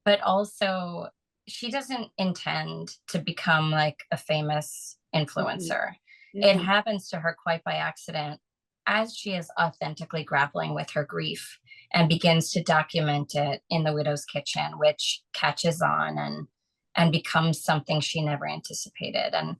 but also she doesn't intend to become like a famous Mhm. influencer. It Mhm. happens to her quite by accident as she is authentically grappling with her grief and begins to document it in the widow's kitchen, which catches on and becomes something she never anticipated. And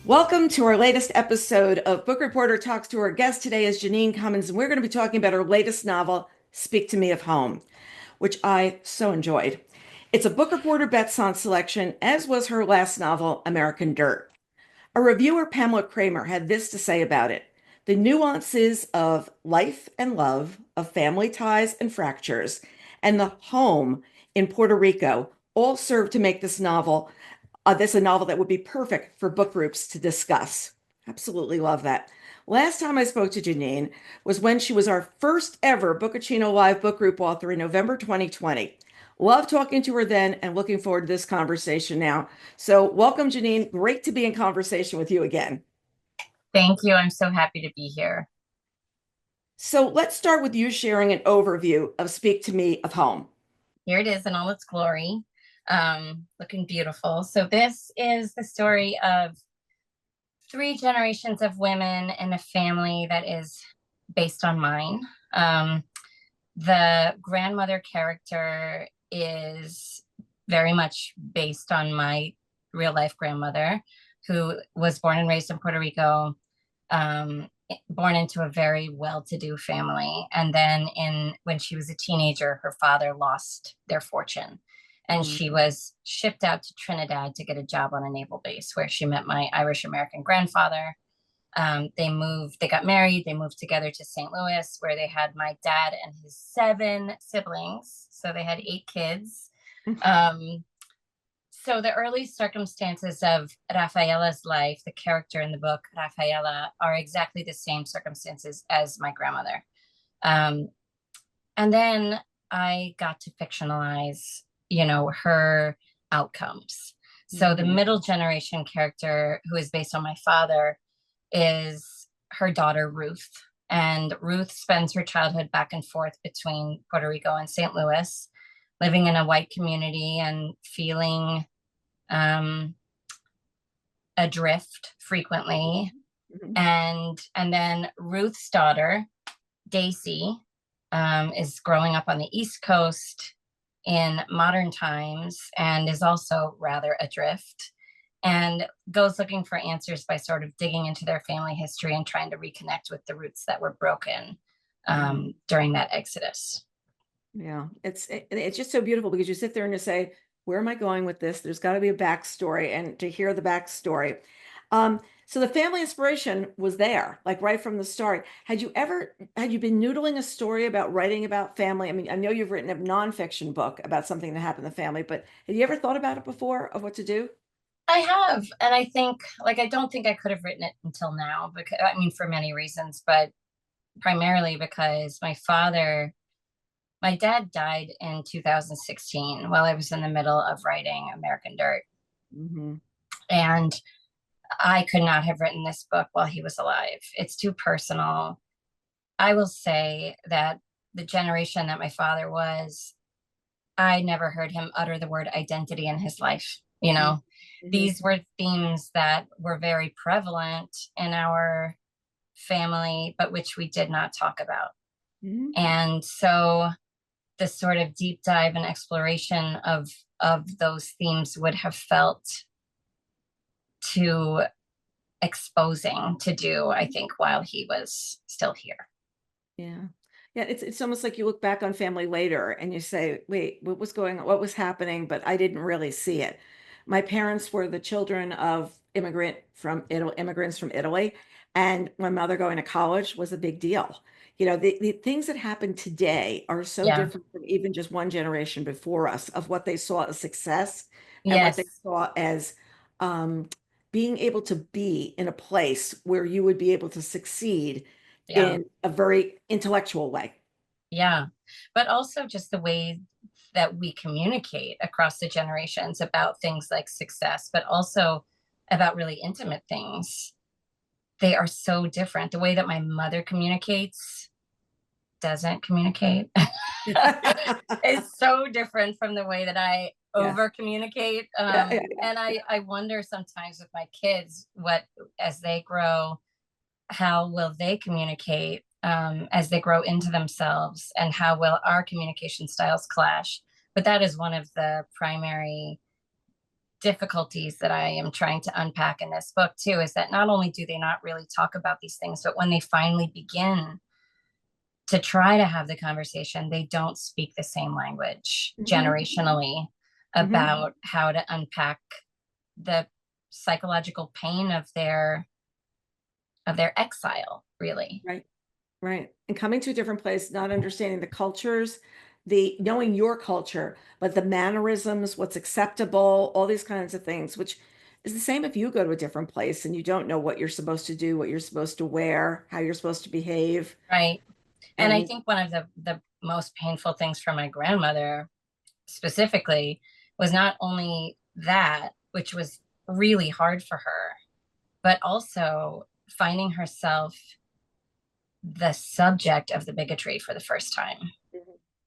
Welcome to our latest episode of Book Reporter Talks to. Our guest today is Jeanine Cummins, and we're going to be talking about her latest novel, Speak to Me of Home, which I so enjoyed. It's a Book Reporter Bets On selection, as was her last novel, American Dirt. A reviewer, Pamela Kramer, had this to say about it: the nuances of life and love, of family ties and fractures, and the home in Puerto Rico all serve to make this a novel that would be perfect for book groups to discuss. Absolutely love that. Last time I spoke to Jeanine was when she was our first ever Bookaccino Live book group author in November 2020. Love talking to her then and looking forward to this conversation now. So, welcome, Jeanine. Great to be in conversation with you again. thank you. I'm so happy to be here. So, let's start with you sharing an overview of Speak to Me of Home. Here it is in all its glory, looking beautiful. So, this is the story of three generations of women in a family that is based on mine. Um, the grandmother character is very much based on my real life grandmother, who was born and raised in Puerto Rico, born into a very well-to-do family. And then when she was a teenager, her father lost their fortune. And Mm, she was shipped out to Trinidad to get a job on a naval base where she met my Irish American grandfather. They got married, they moved together to St. Louis, where they had my dad and his seven siblings. So they had eight kids. Um, so the early circumstances of Rafaela's life, the character in the book, Rafaela, are exactly the same circumstances as my grandmother. Um, and then I got to fictionalize, her outcomes. So the mhm, middle generation character, who is based on my father, is her daughter, Ruth. And Ruth spends her childhood back and forth between Puerto Rico and St. Louis, living in a white community and feeling um, adrift frequently. mhm. And then Ruth's daughter, Daisy, is growing up on the East Coast in modern times and is also rather adrift and goes looking for answers by sort of digging into their family history and trying to reconnect with the roots that were broken Yeah. during that exodus. Yeah, it's just so beautiful because you sit there and you say, "Where am I going with this?" There's got to be a backstory, and to hear the backstory. So the family inspiration was there, like right from the start. Had you been noodling a story about writing about family? I mean, I know you've written a nonfiction book about something that happened in the family, but have you ever thought about it before of what to do? I have, and I think, like, I don't think I could have written it until now because, I mean, for many reasons, but primarily because my dad died in 2016 while I was in the middle of writing American Dirt. Hmm. And I could not have written this book while he was alive. It's too personal. I will say that the generation that my father was, I never heard him utter the word identity in his life. Hmm. These were themes that were very prevalent in our family, but which we did not talk about. Hmm. And so the sort of deep dive and exploration of those themes would have felt too exposing to do, I think, while he was still here. Yeah. Yeah, it's almost like you look back on family later and you say, wait, what was going on? What was happening? But I didn't really see it. My parents were the children of immigrants from Italy, and my mother going to college was a big deal. The things that happen today are so Yeah. different from even just one generation before us of what they saw as success and what they Yes. saw as um, being able to be in a place where you would be able to succeed Yeah. in a very intellectual way. Yeah. But also just the way that we communicate across the generations about things like success, but also about really intimate things, they are so different. The way that my mother communicates doesn't communicate is so different from the way that I Yes. over communicate. Yeah, yeah, And I wonder sometimes with my kids, what, as they grow, how will they communicate as they grow into themselves, and how will our communication styles clash? But that is one of the primary difficulties that I am trying to unpack in this book too, is that not only do they not really talk about these things, but when they finally begin to try to have the conversation, they don't speak the same language yeah. generationally Hmm. about how to unpack the psychological pain of their exile, really. Right. Right. And coming to a different place, not understanding the cultures, the knowing your culture, but the mannerisms, what's acceptable, all these kinds of things, which is the same if you go to a different place and you don't know what you're supposed to do, what you're supposed to wear, how you're supposed to behave. Right. And I And think one of the most painful things for my grandmother specifically was not only that, which was really hard for her, but also finding herself the subject of the bigotry for the first time,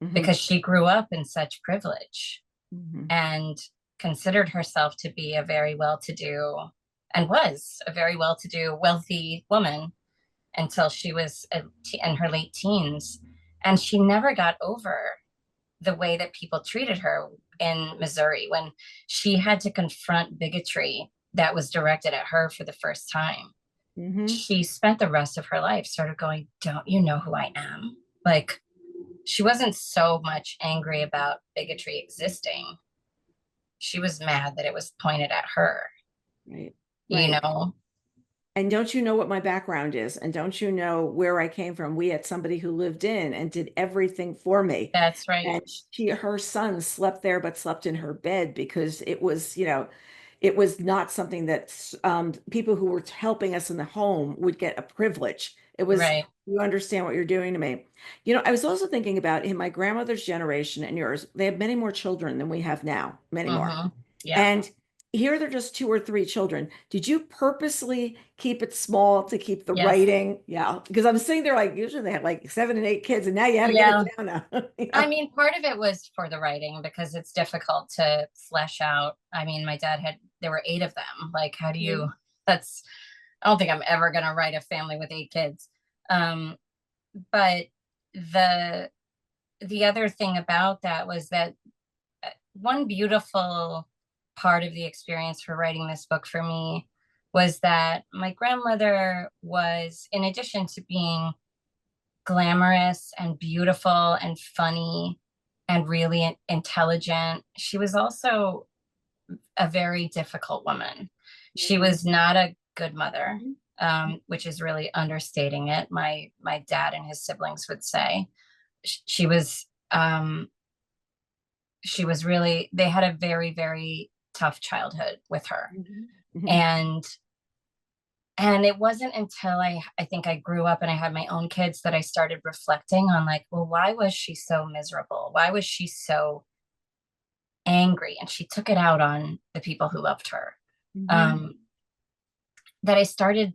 hmm. because she grew up in such privilege Hmm. and considered herself to be a very well-to-do, and was a very well-to-do, wealthy woman until she was in her late teens. And she never got over the way that people treated her in Missouri when she had to confront bigotry that was directed at her for the first time. Hmm. She spent the rest of her life sort of going, "Don't you know who I am?" Like, she wasn't so much angry about bigotry existing. She was mad that it was pointed at her, Right. you Right. know? And don't you know what my background is? And don't you know where I came from? We had somebody who lived in and did everything for me. That's right. And her son slept there, but slept in her bed because it was not something that people who were helping us in the home would get a privilege. It was, Right. you understand what you're doing to me. I was also thinking about in my grandmother's generation and yours, they have many more children than we have now, many more. Mm-hmm. Yeah. And here they're just two or three children. Did you purposely keep it small to keep the Yes. writing? Yeah, because I'm sitting there like usually they have like 7 and 8 kids, and now you had to get it Yeah. down now. I mean, part of it was for the writing because it's difficult to flesh out. I mean, my dad had, there were 8 of them. Like, how do you, Mhm. that's, I don't think I'm ever going to write a family with 8 kids. Um, but the, the other thing about that was that one beautiful part of the experience for writing this book for me was that my grandmother was, in addition to being glamorous and beautiful and funny and really intelligent, she was also a very difficult woman. She Mhm. was not a good mother, which is really understating it. My dad and his siblings would say she was she was really, they had a very, very tough childhood with her. Mhm. Mhm. And it wasn't until I think I grew up and I had my own kids that I started reflecting on, like, well, why was she so miserable? Why was she so angry? And she took it out on the people who loved her. Mhm. Um, that I started,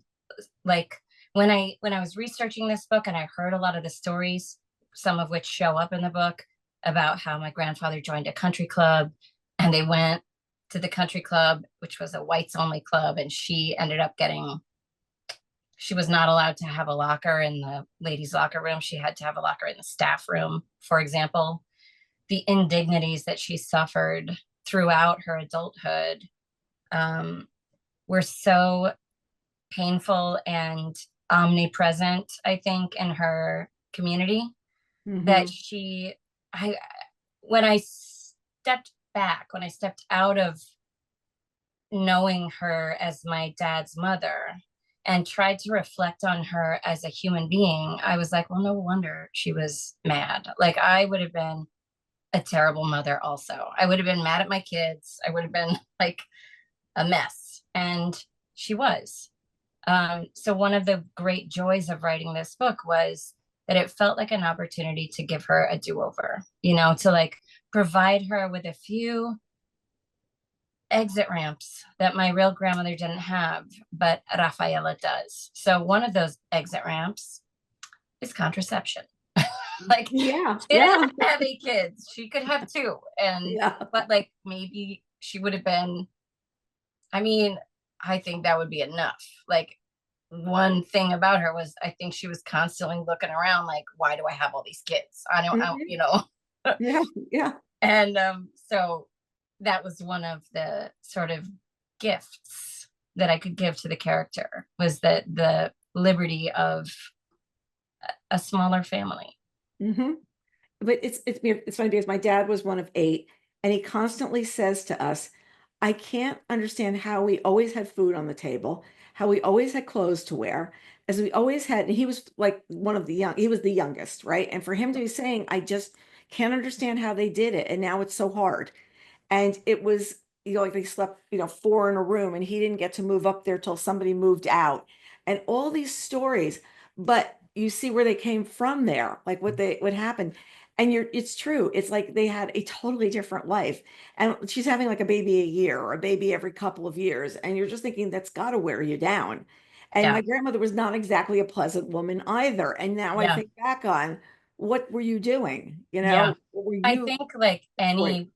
like, when I was researching this book and I heard a lot of the stories, some of which show up in the book, about how my grandfather joined a country club and they went to the country club, which was a whites only club, and she ended up getting, she was not allowed to have a locker in the ladies' locker room. She had to have a locker in the staff room, for example. The indignities that she suffered throughout her adulthood um, were so painful and omnipresent, I think, in her community, that Mhm. she, I, when I stepped back, when I stepped out of knowing her as my dad's mother and tried to reflect on her as a human being, I was like, well, no wonder she was mad. Like, I would have been a terrible mother also. I would have been mad at my kids. I would have been like a mess. And she was. So one of the great joys of writing this book was that it felt like an opportunity to give her a do-over, to like provide her with exit ramps that my real grandmother didn't have, but Rafaela does. So one of those exit ramps is contraception. Like Yeah, she didn't yeah, have any kids. She could have two. And yeah. but like maybe she would have been, I mean, I think that would be enough. Like one thing about her was I think she was constantly looking around like, why do I have all these kids? I don't, Mhm. Yeah, yeah. and so that was one of the sort of gifts that I could give to the character was that the liberty of a smaller family. Hmm. But it's funny because my dad was one of eight, and he constantly says to us, "I can't understand how we always had food on the table, how we always had clothes to wear, as we always had." And he was like one of the young, he was the youngest, right? And for him to be saying, "I just can't understand how they did it, and now it's so hard." And it was, like they slept, four in a room, and he didn't get to move up there till somebody moved out, and all these stories. But you see where they came from there, like what happened. And it's true. It's like they had a totally different life. And she's having like a baby a year or a baby every couple of years. And you're just thinking that's got to wear you down. And Yeah. my grandmother was not exactly a pleasant woman either. And now I Yeah. think back on what were you doing? Yeah. What were I you think like doing?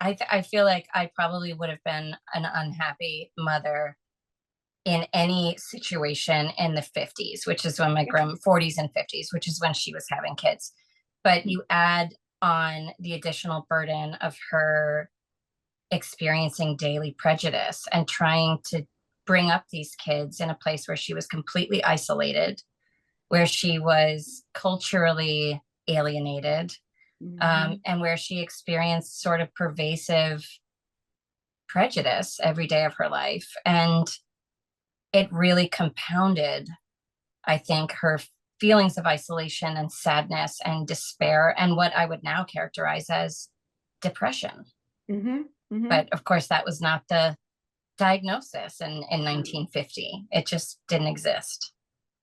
any, I feel like I probably would have been an unhappy mother in any situation in the 50s, which is when my grandma 40s and 50s, which is when she was having kids. But you add on the additional burden of her experiencing daily prejudice and trying to bring up these kids in a place where she was completely isolated, where she was culturally alienated, Mhm. and where she experienced sort of pervasive prejudice every day of her life. And it really compounded, I think, her feelings of isolation and sadness and despair and what I would now characterize as depression. Mhm. But Mhm. of course, that was not the diagnosis in 1950. It just didn't exist.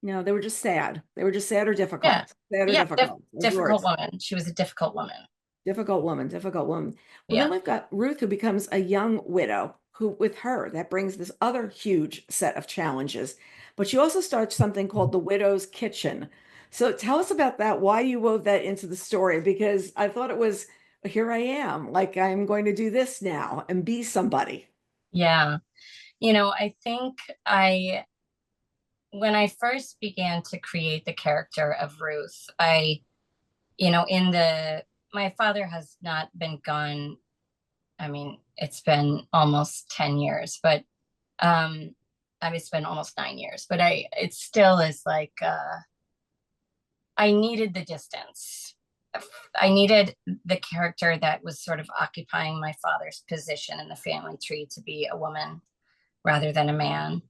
No, they were just sad. They were just sad or Yeah. difficult. Sad or Yeah. difficult. Those Difficult words. woman. She was a difficult woman. Difficult woman, difficult woman. Well, then Yeah. we've got Ruth, who becomes a young widow, who with her, that brings this other huge set of challenges. But she also starts something called the Widow's Kitchen. So tell us about that, why you wove that into the story, because I thought it was, here I am, like I'm going to do this now and be somebody. Yeah. I think when I first began to create the character of Ruth, in my father has not been gone. I mean, it's been almost 10 years, but I mean, it's been almost 9 years, but it still is like, I needed the distance. I needed the character that was sort of occupying my father's position in the family tree to be a woman rather than a man.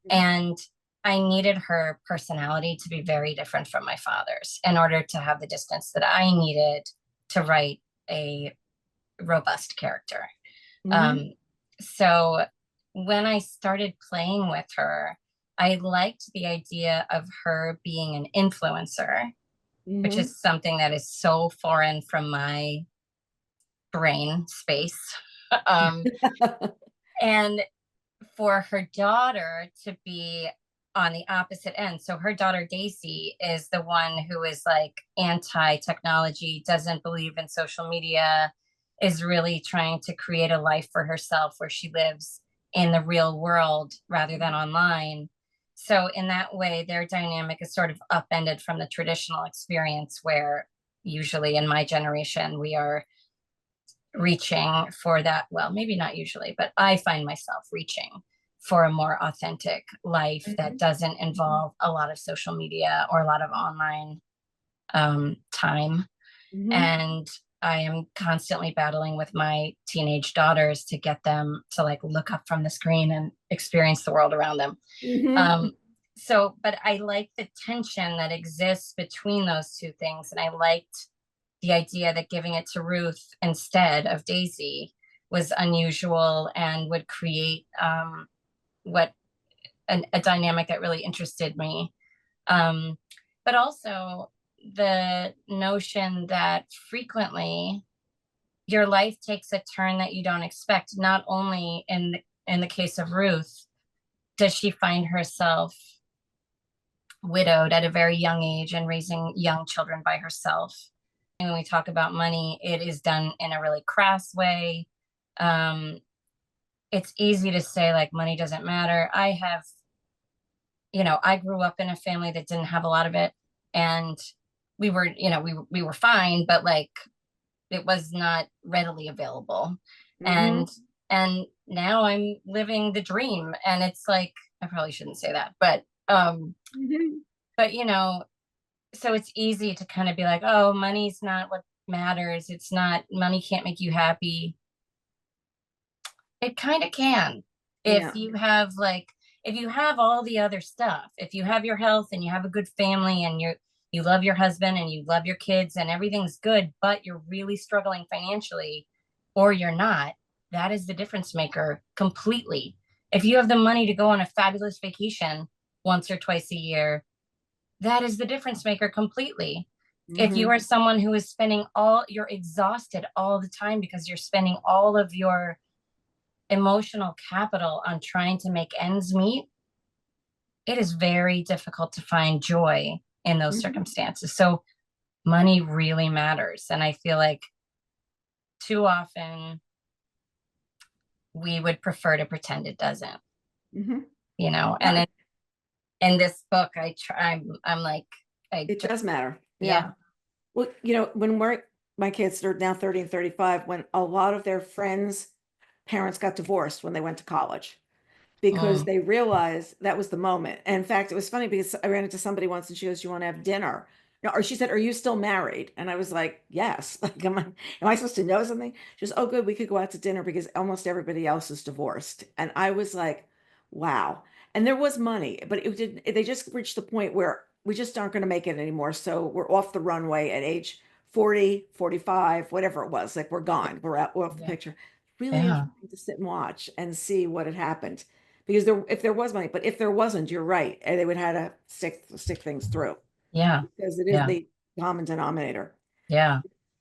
And I needed her personality to be very different from my father's in order to have the distance that I needed to write a robust character. Hmm. Um, so when I started playing with her, I liked the idea of her being an influencer, which Hmm. is something that is so foreign from my brain space. um, and for her daughter to be on the opposite end. So her daughter Daisy is the one who is like anti-technology, doesn't believe in social media, is really trying to create a life for herself where she lives in the real world rather than online. So in that way, their dynamic is sort of upended from the traditional experience where usually in my generation we are reaching for that. Well, maybe not usually, but I find myself reaching for a more authentic life that doesn't involve a lot of social media or a lot of online time. Hmm. And I am constantly battling with my teenage daughters to get them to like look up from the screen and experience the world around them. Hmm. Um, but I like the tension that exists between those two things. And I liked the idea that giving it to Ruth instead of Daisy was unusual and would create what a dynamic that really interested me. Um, but also the notion that frequently your life takes a turn that you don't expect. Not only in the case of Ruth, does she find herself widowed at a very young age and raising young children by herself. When we talk about money, it is done in a really crass way. It's easy to say like money doesn't matter. I grew up in a family that didn't have a lot of it, and we were, we were fine, but like it was not readily available. Mm-hmm. And now I'm living the dream, and it's like I probably shouldn't say that, but Mm-hmm. but so it's easy to kind of be like, oh, money's not what matters. It's not, money can't make you happy. It kind of can. If Yeah. you have like, if you have all the other stuff, if you have your health and you have a good family and you love your husband and you love your kids and everything's good, but you're really struggling financially or you're not, that is the difference maker completely. If you have the money to go on a fabulous vacation once or twice a year, that is the difference maker completely. If you Mm-hmm. are someone who is you're exhausted all the time because you're spending all of your emotional capital on trying to make ends meet, it is very difficult to find joy in those Mm-hmm. circumstances. So money really matters. And I feel like too often we would prefer to pretend it doesn't, Mm-hmm. and in this book, I'm like, It does matter. Yeah. yeah. Well, when my kids are now 30 and 35, when a lot of their friends' parents got divorced when they went to college because Mm, they realized that was the moment. And in fact, it was funny because I ran into somebody once and she goes, "You want to have dinner?" No, or she said, "Are you still married?" And I was like, "Yes." Like, am I supposed to know something? She goes, "Oh, good. We could go out to dinner because almost everybody else is divorced." And I was like, wow. And there was money, but it didn't, they just reached the point where we just aren't going to make it anymore. So we're off the runway at age 40, 45, whatever it was. Like we're gone. We're off the yeah. picture. Really Yeah. interesting to sit and watch and see what had happened. Because if there was money, but if there wasn't, you're right. And they would have to stick things through Yeah. because it is Yeah. the common denominator. Yeah.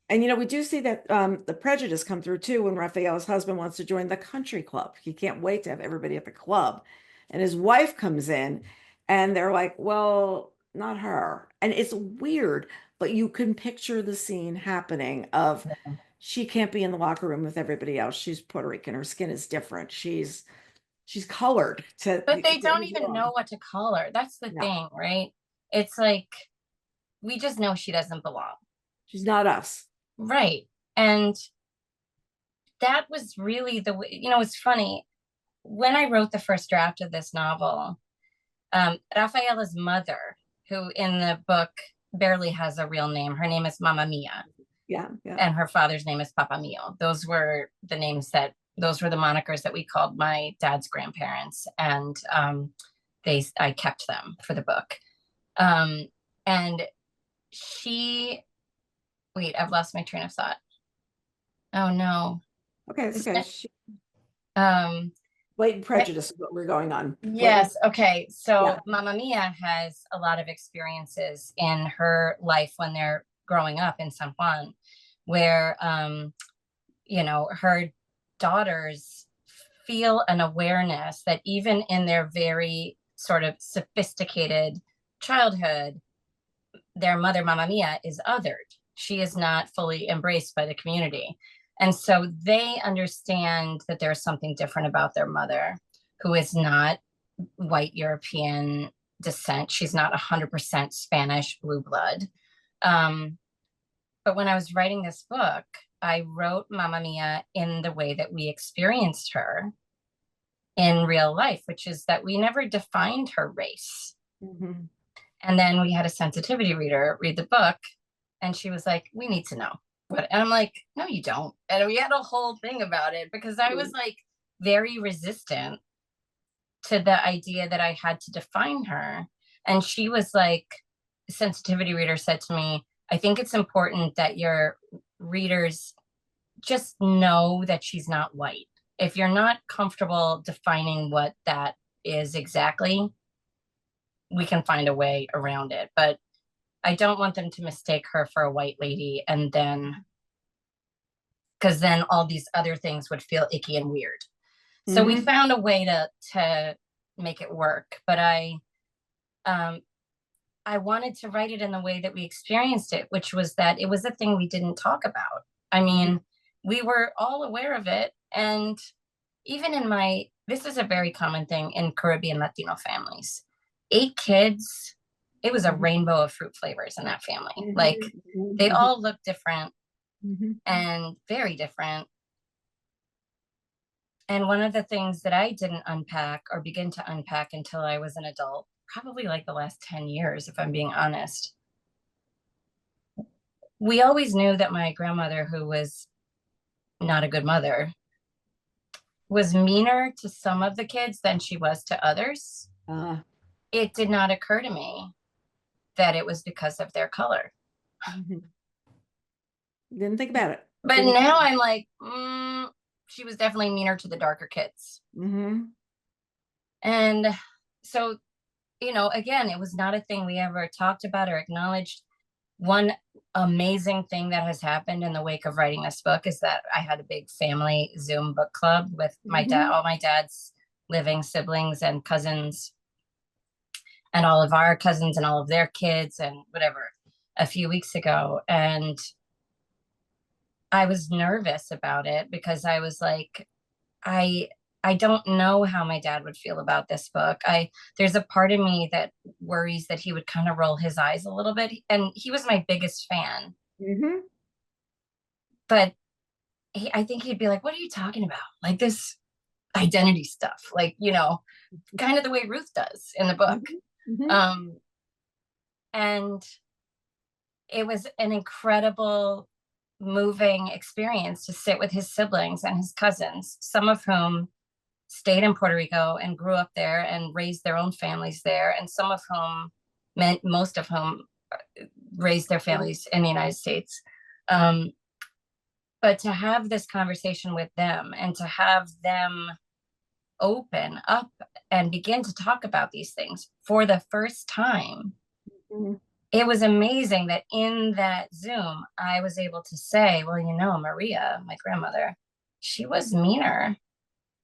And we do see that the prejudice come through too when Raphael's husband wants to join the country club. He can't wait to have everybody at the club. And his wife comes in and they're like, well, not her. And it's weird, but you can picture the scene happening of she can't be in the locker room with everybody else. She's Puerto Rican. Her skin is different. She's colored But they to don't even know belong. what to call her. That's the No, thing, right? It's like we just know she doesn't belong. she's not us. Right. And that was really the way, it's funny. When I wrote the first draft of this novel, Rafaela's mother, who in the book barely has a real name, her name is Mama Mia, Yeah, yeah. and her father's name is Papa Mio. Those were the monikers that we called my dad's grandparents. And I kept them for the book. Um, and she, wait, I've lost my train of thought. Oh no. Okay, it's Is okay. it- Um, Blatant prejudice is what we're going on. Blatant, yes. Okay. yeah. So Mamma Mia has a lot of experiences in her life when they're growing up in San Juan, where, her daughters feel an awareness that even in their very sort of sophisticated childhood, their mother, Mamma Mia, is othered. She is not fully embraced by the community. And so they understand that there's something different about their mother, who is not white European descent. She's not 100% Spanish blue blood. Um, but when I was writing this book, I wrote Mamma Mia in the way that we experienced her in real life, which is that we never defined her race. Mhm. And then we had a sensitivity reader read the book, and she was like, we need to know what. And I'm like, no, you don't. And we had a whole thing about it because I was like very resistant to the idea that I had to define her. And she was like, sensitivity reader said to me, I think it's important that your readers just know that she's not white. If you're not comfortable defining what that is exactly, we can find a way around it. But I don't want them to mistake her for a white lady and then because then all these other things would feel icky and weird. So we Hmm. found a way to make it work. But um, I wanted to write it in the way that we experienced it, which was that it was a thing we didn't talk about. I mean, we were all aware of it. And even in this is a very common thing in Caribbean Latino families. 8 kids, it was a Hmm. rainbow of fruit flavors in that family. Like they Hmm. all look different Hmm. and very different. And one of the things that I didn't unpack or begin to unpack until I was an adult, probably like the last 10 years, if I'm being honest, we always knew that my grandmother, who was not a good mother, was meaner to some of the kids than she was to others. Uh, It did not occur to me that it was because of their color. mhm. Didn't think about it. But Didn't think. now I'm like, she was definitely meaner to the darker kids. Hmm. And so, again, it was not a thing we ever talked about or acknowledged. One amazing thing that has happened in the wake of writing this book is that I had a big family Zoom book club with my dad, Hmm. all my dad's living siblings and cousins, and all of our cousins and all of their kids and whatever, a few weeks ago. And I was nervous about it because I was like, I I don't know how my dad would feel about this book. There's a part of me that worries that he would kind of roll his eyes a little bit. And he was my biggest fan, Hmm. but I think he'd be like, "What are you talking about? Like this identity stuff, like kind of the way Ruth does in the book." Hmm. Hmm. Um, and it was an incredible, moving experience to sit with his siblings and his cousins, some of whom stayed in Puerto Rico and grew up there and raised their own families there, and some of whom, most of whom, raised their families in the United States. Um, but to have this conversation with them and to have them open up and begin to talk about these things for the first time, Hmm. it was amazing that in that Zoom, I was able to say, well, Maria, my grandmother, she was meaner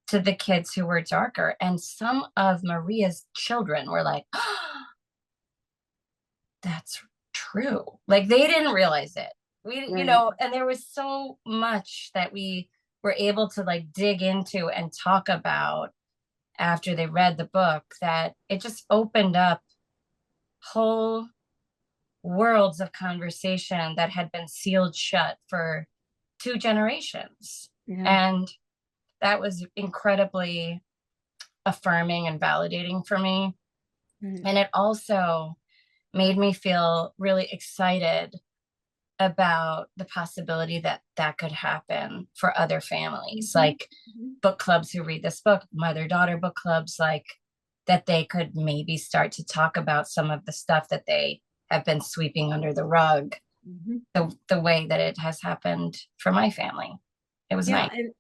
to the kids who were darker. And some of Maria's children were like, oh, that's true. Like they didn't realize it. Right. And there was so much that we were able to like dig into and talk about after they read the book that it just opened up whole worlds of conversation that had been sealed shut for 2 generations. Yeah. And that was incredibly affirming and validating for me. Right. And it also made me feel really excited about the possibility that that could happen for other families, Hmm. like book clubs who read this book, mother daughter book clubs, like that they could maybe start to talk about some of the stuff that they have been sweeping under the rug, Hmm. the way that it has happened for my family. It was Yeah. nice.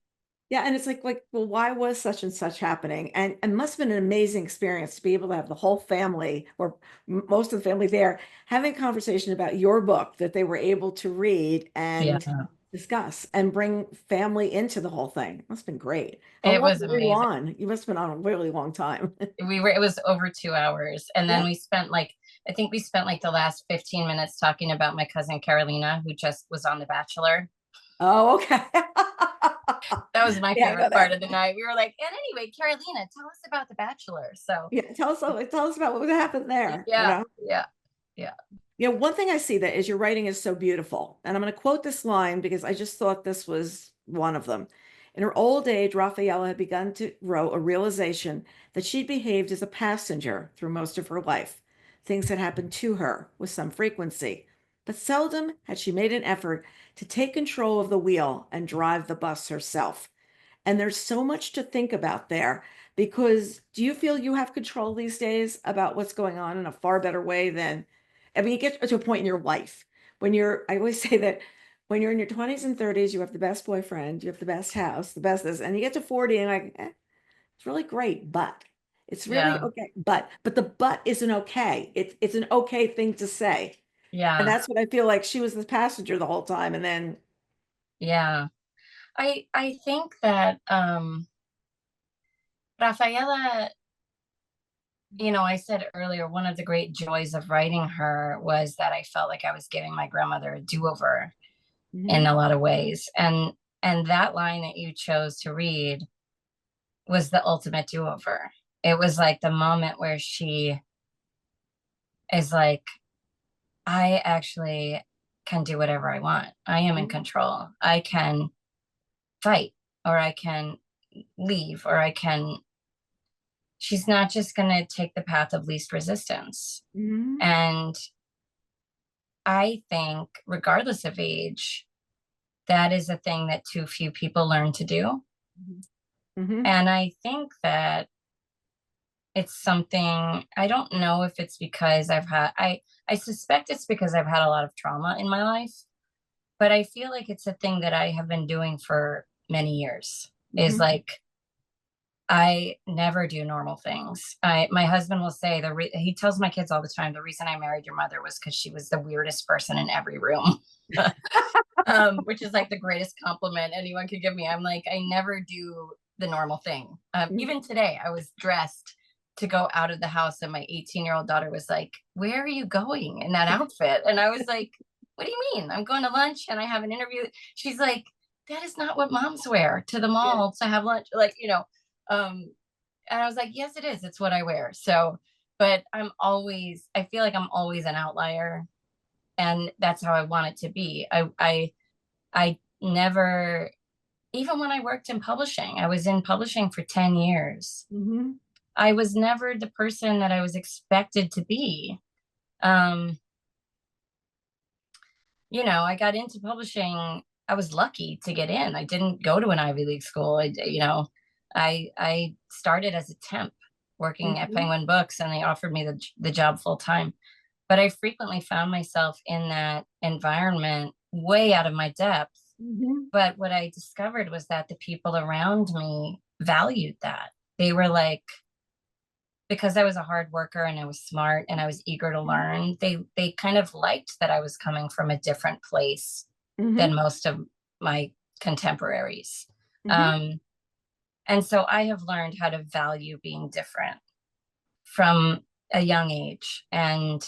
Yeah, and it's like, well, why was such and such happening? And it must have been an amazing experience to be able to have the whole family or most of the family there having a conversation about your book that they were able to read Yeah, and discuss and bring family into the whole thing. It must have been great. How it long was were you amazing. on? You must have been on a really long time. It was over 2 hours. And then Yeah. I think we spent like the last 15 minutes talking about my cousin Carolina, who just was on The Bachelor. Oh, okay. That was my Yeah, I know favorite part that. of the night. We were like, and anyway, Carolina, tell us about The Bachelor. So Yeah, tell us about what happened there, you yeah, know? yeah, yeah, One thing I see that is your writing is so beautiful. And I'm going to quote this line because I just thought this was one of them. In her old age, Raphaela had begun to grow a realization that she'd behaved as a passenger through most of her life. Things had happened to her with some frequency, but seldom had she made an effort to take control of the wheel and drive the bus herself. And there's so much to think about there because do you feel you have control these days about what's going on in a far better way than, I mean, you get to a point in your life when I always say that when you're in your 20s and 30s, you have the best boyfriend, you have the best house, the best this, and you get to 40 and like, it's really great, but it's really yeah, okay. But the but isn't okay. It's an okay thing to say. And yeah, that's what I feel like she was the passenger the whole time. And then, yeah. I think that Rafaela, I said earlier, one of the great joys of writing her was that I felt like I was giving my grandmother a do-over in Hmm. a lot of ways. And that line that you chose to read was the ultimate do-over. It was like the moment where she is like, I actually can do whatever I want. I am in control. I can fight, or I can leave, or I can. She's not just going to take the path of least resistance. Hmm. And I think, regardless of age, that is a thing that too few people learn to do. Hmm. And I think that it's something, I don't know if it's because I suspect it's because I've had a lot of trauma in my life, but I feel like it's a thing that I have been doing for many years. Is Hmm. like, I never do normal things. My husband will say he tells my kids all the time, the reason I married your mother was because she was the weirdest person in every room. Which is like the greatest compliment anyone could give me. I'm like, I never do the normal thing. Even today, I was dressed to go out of the house, and my 18-year-old daughter was like, "Where are you going in that outfit?" And I was like, "What do you mean? I'm going to lunch and I have an interview." She's like, "That is not what moms wear to the Yeah. mall to have lunch." Um, and I was like, "Yes, it is. It's what I wear." So, but I feel like I'm always an outlier, and that's how I want it to be. I never, even when I worked in publishing, I was in publishing for 10 years. Hmm. I was never the person that I was expected to be. Um, I got into publishing. I was lucky to get in. I didn't go to an Ivy League school. I started as a temp working at Hmm. Penguin Books, and they offered me the job full time. But I frequently found myself in that environment way out of my depth. Hmm. But what I discovered was that the people around me valued that. They were like, because I was a hard worker and I was smart and I was eager to learn, they kind of liked that I was coming from a different place than Hmm. most of my contemporaries. Hmm. Um, and so I have learned how to value being different from a young age. And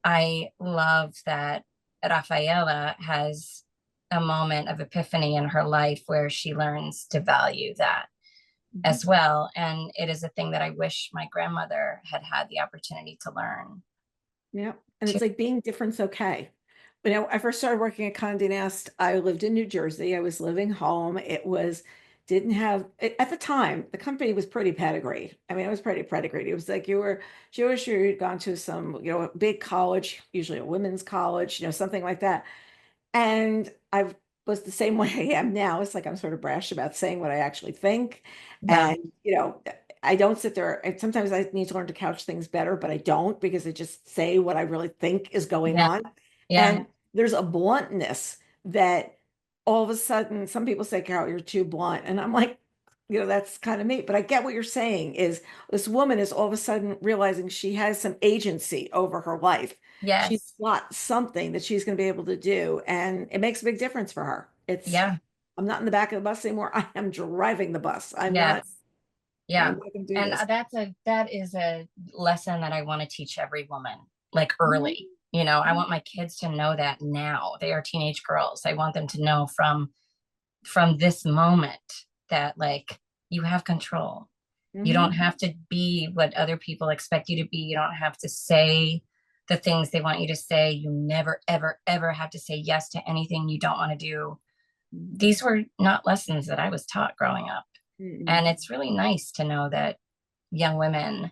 I love that Rafaela has a moment of epiphany in her life where she learns to value that Hmm. as well. And it is a thing that I wish my grandmother had had the opportunity to learn Yeah. And too. it's like being different's okay. When I first started working at Condé Nast, I lived in New Jersey. I was living home. Didn't have, at the time, the company was pretty pedigreed. I mean, it was pretty pedigreed. It was like you were Jewish or you'd gone to some, big college, usually a women's college, something like that. And I was the same way I am now. It's like I'm sort of brash about saying what I actually think. Yeah. And, I don't sit there. And sometimes I need to learn to couch things better, but I don't because I just say what I really think is going Yeah. on. Yeah. And there's a bluntness that all of a sudden some people say, Carol, you're too blunt. And I'm like, that's kind of me. But I get what you're saying is this woman is all of a sudden realizing she has some agency over her life. She's Yes. got something that she's going to be able to do, and it makes a big difference for her. Yeah. I'm not in the back of the bus anymore. I am driving the bus. Yes. I'm Yeah. not going to do And this. that is a lesson that I want to teach every woman, like early. Mhm. I want my kids to know that now. They are teenage girls. I want them to know from this moment that, like, you have control. You don't Mhm. have to be what other people expect you to be. You don't have to say the things they want you to say. You never, ever, ever have to say yes to anything you don't want to do. Mhm. These were not lessons that I was taught growing up. And Mhm. it's really nice to know that young women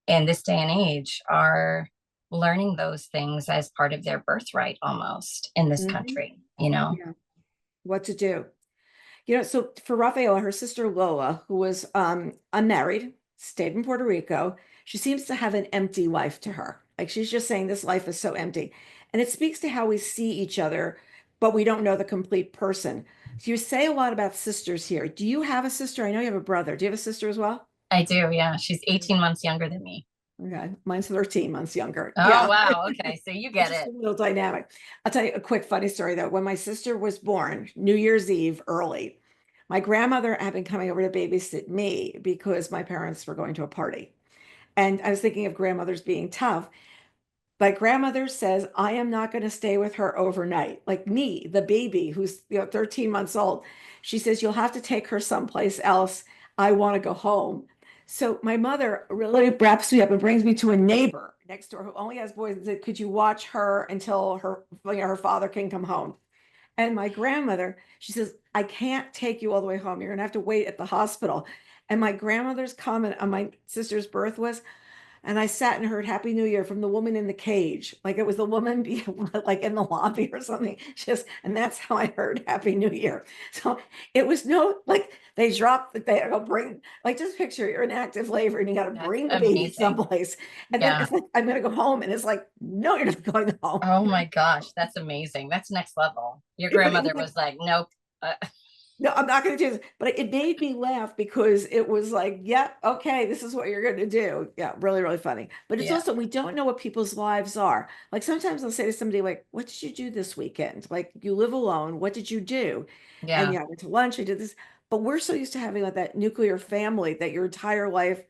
in this day and age are learning those things as part of their birthright almost in this Mhm. country. Yeah. What to do? So for Rafaela, her sister Lola, who was unmarried, stayed in Puerto Rico, she seems to have an empty life to her. Like she's just saying, this life is so empty. And it speaks to how we see each other, but we don't know the complete person. So you say a lot about sisters here. Do you have a sister? I know you have a brother. Do you have a sister as well? I do. Yeah. She's 18 months younger than me. Okay. Mine's 13 months younger. Oh, Yeah. wow. Okay. So you get Just it. a little dynamic. I'll tell you a quick funny story though. When my sister was born, New Year's Eve early, my grandmother had been coming over to babysit me because my parents were going to a party. And I was thinking of grandmothers being tough. My grandmother says, I am not going to stay with her overnight. Like me, the baby who's 13 months old. She says, you'll have to take her someplace else. I want to go home. So my mother really wraps me up and brings me to a neighbor next door who only has boys and said, could you watch her until her father can come home? And my grandmother, she says, I can't take you all the way home. You're going to have to wait at the hospital. And my grandmother's comment on my sister's birth was, and I sat and heard Happy New Year from the woman in the cage. Like it was the woman like in the lobby or something. Just, and that's how I heard Happy New Year. So it was no, like they dropped, they go bring, like just picture you're in active labor and you got to That's bring the baby amazing. someplace. And then Yeah. it's like, I'm going to go home. And it's like, no, you're not going home. Oh my gosh. That's amazing. That's next level. Your But it was grandmother like, was like, nope. no, I'm not going to do this. But it made me laugh because it was like, yeah, okay, this is what you're going to do. Yeah, really, really funny. But it's Yeah. also, we don't know what people's lives are. Like sometimes I'll say to somebody, like, what did you do this weekend? Like, you live alone. What did you do? And Yeah. yeah, I went to lunch, I did this. But we're so used to having like that nuclear family that your entire life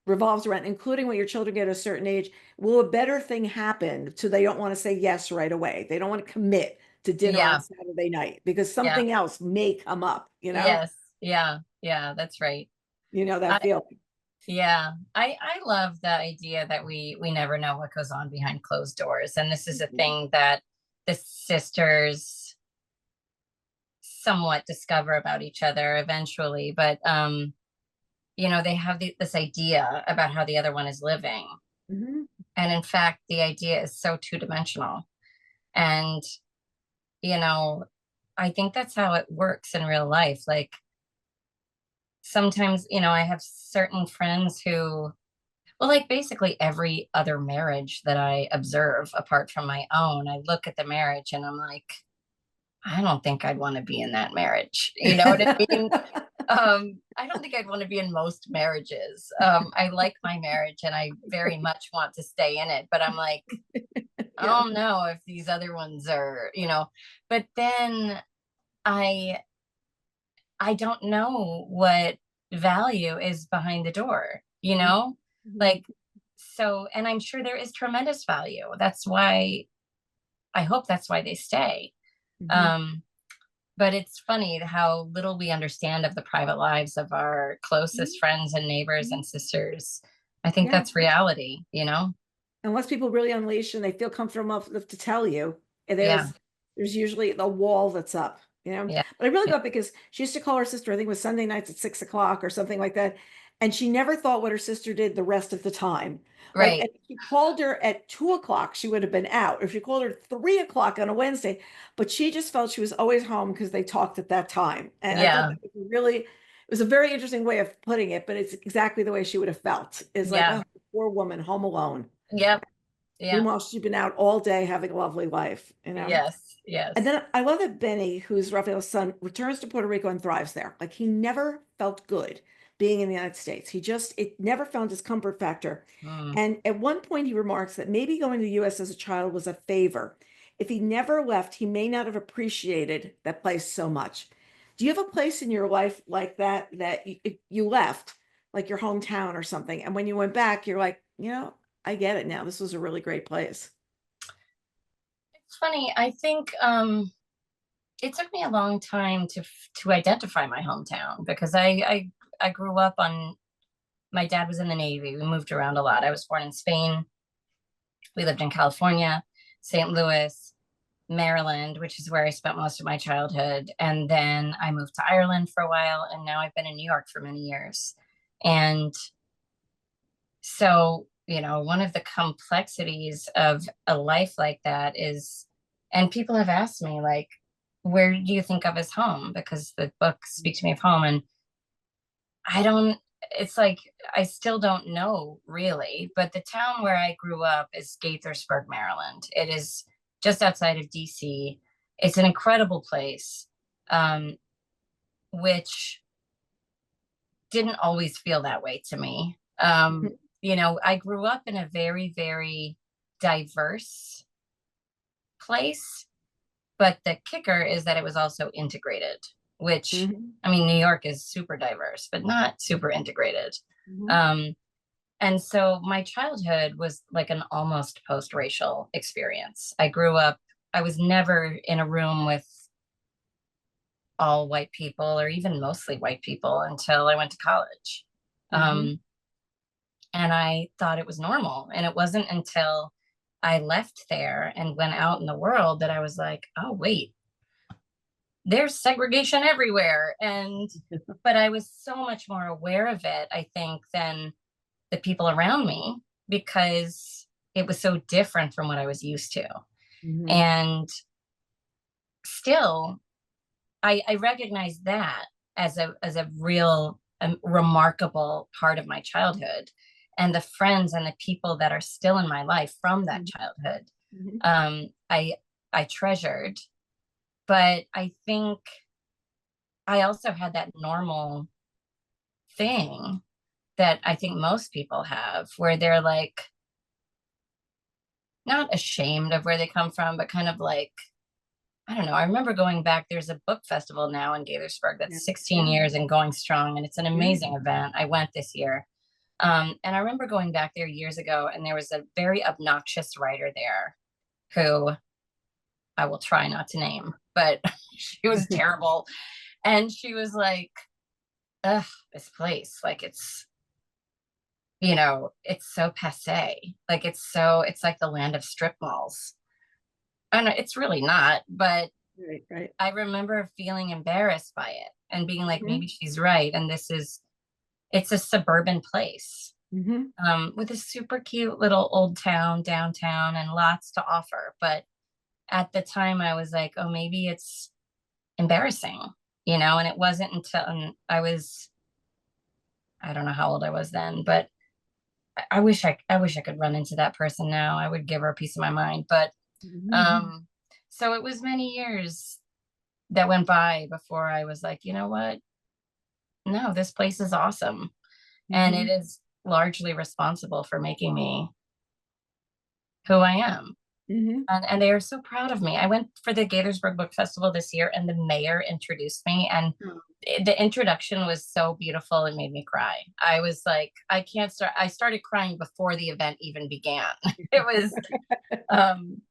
revolves around, including when your children get a certain age. Will a better thing happen? So they don't want to say yes right away. They don't want to commit to dinner on Yeah. Saturday night because Yeah. something else may come up, Yes. Yeah. Yeah. That's right. that I, feeling. yeah. I love the idea that we never know what goes on behind closed doors. And this is a Mhm. thing that the sisters somewhat discover about each other eventually. But they have this idea about how the other one is living. Mhm. And in fact, the idea is so two-dimensional. And, you know, I think that's how it works in real life. Like sometimes, I have certain friends who, well, like basically every other marriage that I observe apart from my own, I look at the marriage and I'm like, I don't think I'd want to be in that marriage. You know what I mean? I don't think I'd want to be in most marriages. I like my marriage and I very much want to stay in it, but I'm like, I Yeah. don't know if these other ones are, but then I I don't know what value is behind the door, Mhm. like so, and I'm sure there is tremendous value. That's why I hope that's why they stay. Mhm. Um, but it's funny how little we understand of the private lives of our closest friends and neighbors Mhm. and sisters. I think Yeah. that's reality. Unless people really unleash and they feel comfortable enough to tell you, Yeah, there's usually the wall that's up. yeah, But I really yeah. got because she used to call her sister, I think it was Sunday nights at 6 o'clock or something like that. And she never thought what her sister did the rest of the time. Like Right. if she called her at 2 o'clock, she would have been out. If she called her 3 o'clock on a Wednesday, but she just felt she was always home because they talked at that time. And I thought Yeah, that was really, it was a very interesting way of putting it, but it's exactly the way she would have felt. Is like, yeah, oh, poor woman home alone. yep, yeah, Meanwhile, she's been out all day having a lovely life. yes, And yes. then I love that Benny, who's Raphael's son, returns to Puerto Rico and thrives there. Like he never felt good being in the United States. It never found his comfort factor. Mm. And at one point, he remarks that maybe going to the US as a child was a favor. If he never left, he may not have appreciated that place so much. Do you have a place in your life like that you left, like your hometown or something? And when you went back, you're like, I get it now. This was a really great place. It's funny. I think it took me a long time to identify my hometown because I grew up on. My dad was in the Navy. We moved around a lot. I was born in Spain. We lived in California, St. Louis, Maryland, which is where I spent most of my childhood. And then I moved to Ireland for a while, and now I've been in New York for many years. And so, one of the complexities of a life like that is, and people have asked me, like, where do you think of as home? Because the books speak to me of home. And I don't, it's like, I still don't know really. But the town where I grew up is Gaithersburg, Maryland. It is just outside of DC. It's an incredible place, um, which didn't always feel that way to me. I grew up in a very, very diverse place, but the kicker is that it was also integrated, which, Hmm. I mean, New York is super diverse, but not super integrated. Hmm. Um, and so my childhood was like an almost post-racial experience. I was never in a room with all white people or even mostly white people until I went to college. Hmm. Um, and I thought it was normal. And it wasn't until I left there and went out in the world that I was like, oh, wait, there's segregation everywhere. But I was so much more aware of it, I think, than the people around me because it was so different from what I was used to. Hmm. And still, I recognize that as a real remarkable part of my childhood, and the friends and the people that are still in my life from that childhood. Hmm. I treasured, but I think I also had that normal thing that I think most people have, where they're like not ashamed of where they come from, but kind of like, I don't know. I remember going back, there's a book festival now in Gaithersburg Yeah. that's 16 Yeah. years and going strong, and it's an Yeah. amazing event. I went this year. And I remember going back there years ago, and there was a very obnoxious writer there who I will try not to name, but she was terrible. And she was like, ugh, this place, like it's so passe. Like it's like the land of strip malls. And it's really not, but Right, right. I remember feeling embarrassed by it and being like, Hmm. maybe she's right. And it's a suburban place, Hmm. with a super cute little old town downtown and lots to offer. But at the time, I was like, oh, maybe it's embarrassing, and it wasn't until I don't know how old I was then, but I wish I could run into that person now. I would give her a piece of my mind. But Hmm. um, so it was many years that went by before I was like, you know what? No, this place is awesome. And it Hmm. is largely responsible for making me who I am. Hmm. And they are so proud of me. I went for the Gaithersburg Book Festival this year, and the mayor introduced me, and the introduction was so beautiful. It made me cry. I was like, I can't start. I started crying before the event even began. It was, um,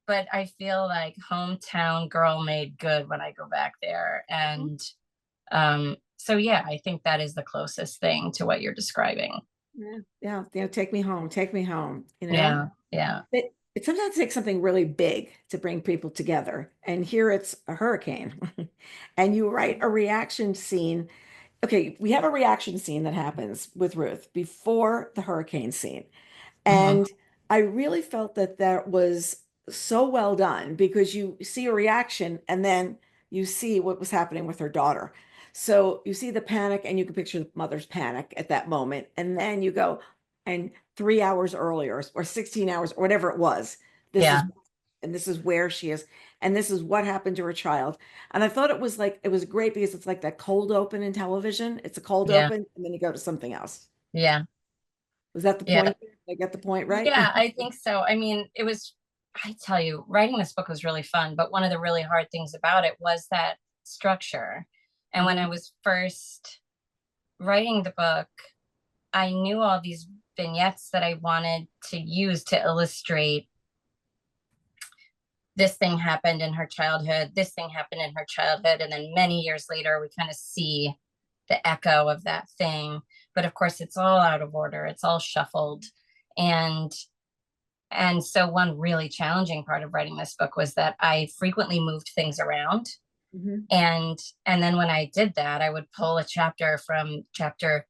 but I feel like hometown girl made good when I go back there. And so, yeah, I think that is the closest thing to what you're describing. Yeah, yeah, take me home, take me home, Yeah, yeah, It sometimes takes something really big to bring people together. And here it's a hurricane. And you write a reaction scene. Okay, we have a reaction scene that happens with Ruth before the hurricane scene. hmm, And I really felt that that was so well done because you see a reaction and then you see what was happening with her daughter. So you see the panic and you can picture the mother's panic at that moment. And then you go, and 3 hours earlier or 16 hours or whatever it was, this yeah, is, and this is where she is, and this is what happened to her child. And I thought it was great because it's like that cold open in television. It's a cold yeah, open and then you go to something else. yeah, Was that the yeah. point? Did I get the point right? Yeah, I think so. I mean, I tell you, writing this book was really fun, but one of the really hard things about it was that structure. And when I Mhm. was first writing the book, I knew all these vignettes that I wanted to use to illustrate this thing happened in her childhood, this thing happened in her childhood. And then many years later, we kind of see the echo of that thing. But of course, it's all out of order, it's all shuffled. And And so one really challenging part of writing this book was that I frequently moved things around. Mhm. And and then when I did that, I would pull a chapter from chapter,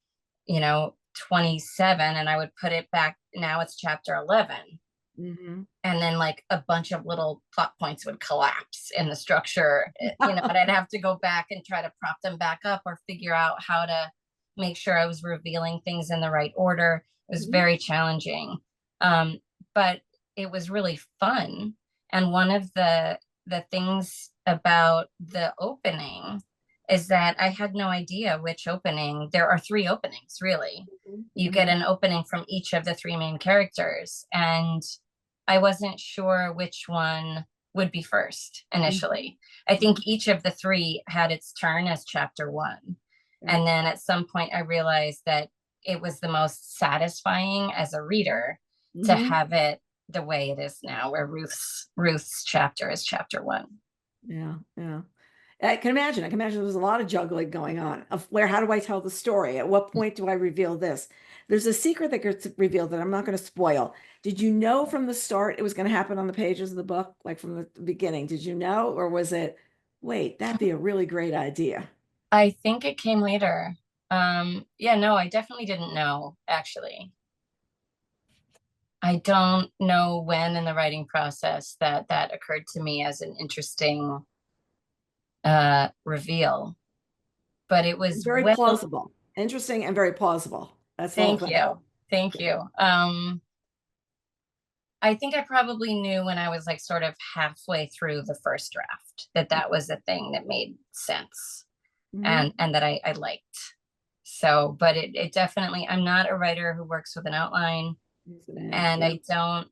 27, and I would put it back. Now it's chapter 11. Mhm. And then like a bunch of little plot points would collapse in the structure, and I'd have to go back and try to prop them back up or figure out how to make sure I was revealing things in the right order. It was Mhm. very challenging. Um, but it was really fun. And one of the things about the opening is that I had no idea which opening. There are three openings, really. You get Mhm. an opening from each of the three main characters, and I wasn't sure which one would be first Mhm. initially. I think Mhm. each of the three had its turn as chapter one. Yeah. And then at some point, I realized that it was the most satisfying as a reader to Mhm. have it the way it is now, where Ruth's chapter is chapter one. Yeah. Yeah. I can imagine. I can imagine there's a lot of juggling going on of where, how do I tell the story? At what point do I reveal this? There's a secret that gets revealed that I'm not going to spoil. Did you know from the start it was going to happen on the pages of the book, like from the beginning? Did you know, or was it, wait, that'd be a really great idea? I think it came later. Yeah, no, I definitely didn't know, actually. I don't know when in the writing process that occurred to me as an interesting reveal, but it was Very well, plausible, interesting, and very plausible. That's the whole thank thing. you. Thank you. I think I probably knew when I was like sort of halfway through the first draft that that was a thing that made sense Mhm. and that I liked. So, but it definitely, I'm not a writer who works with an outline, and Yeah.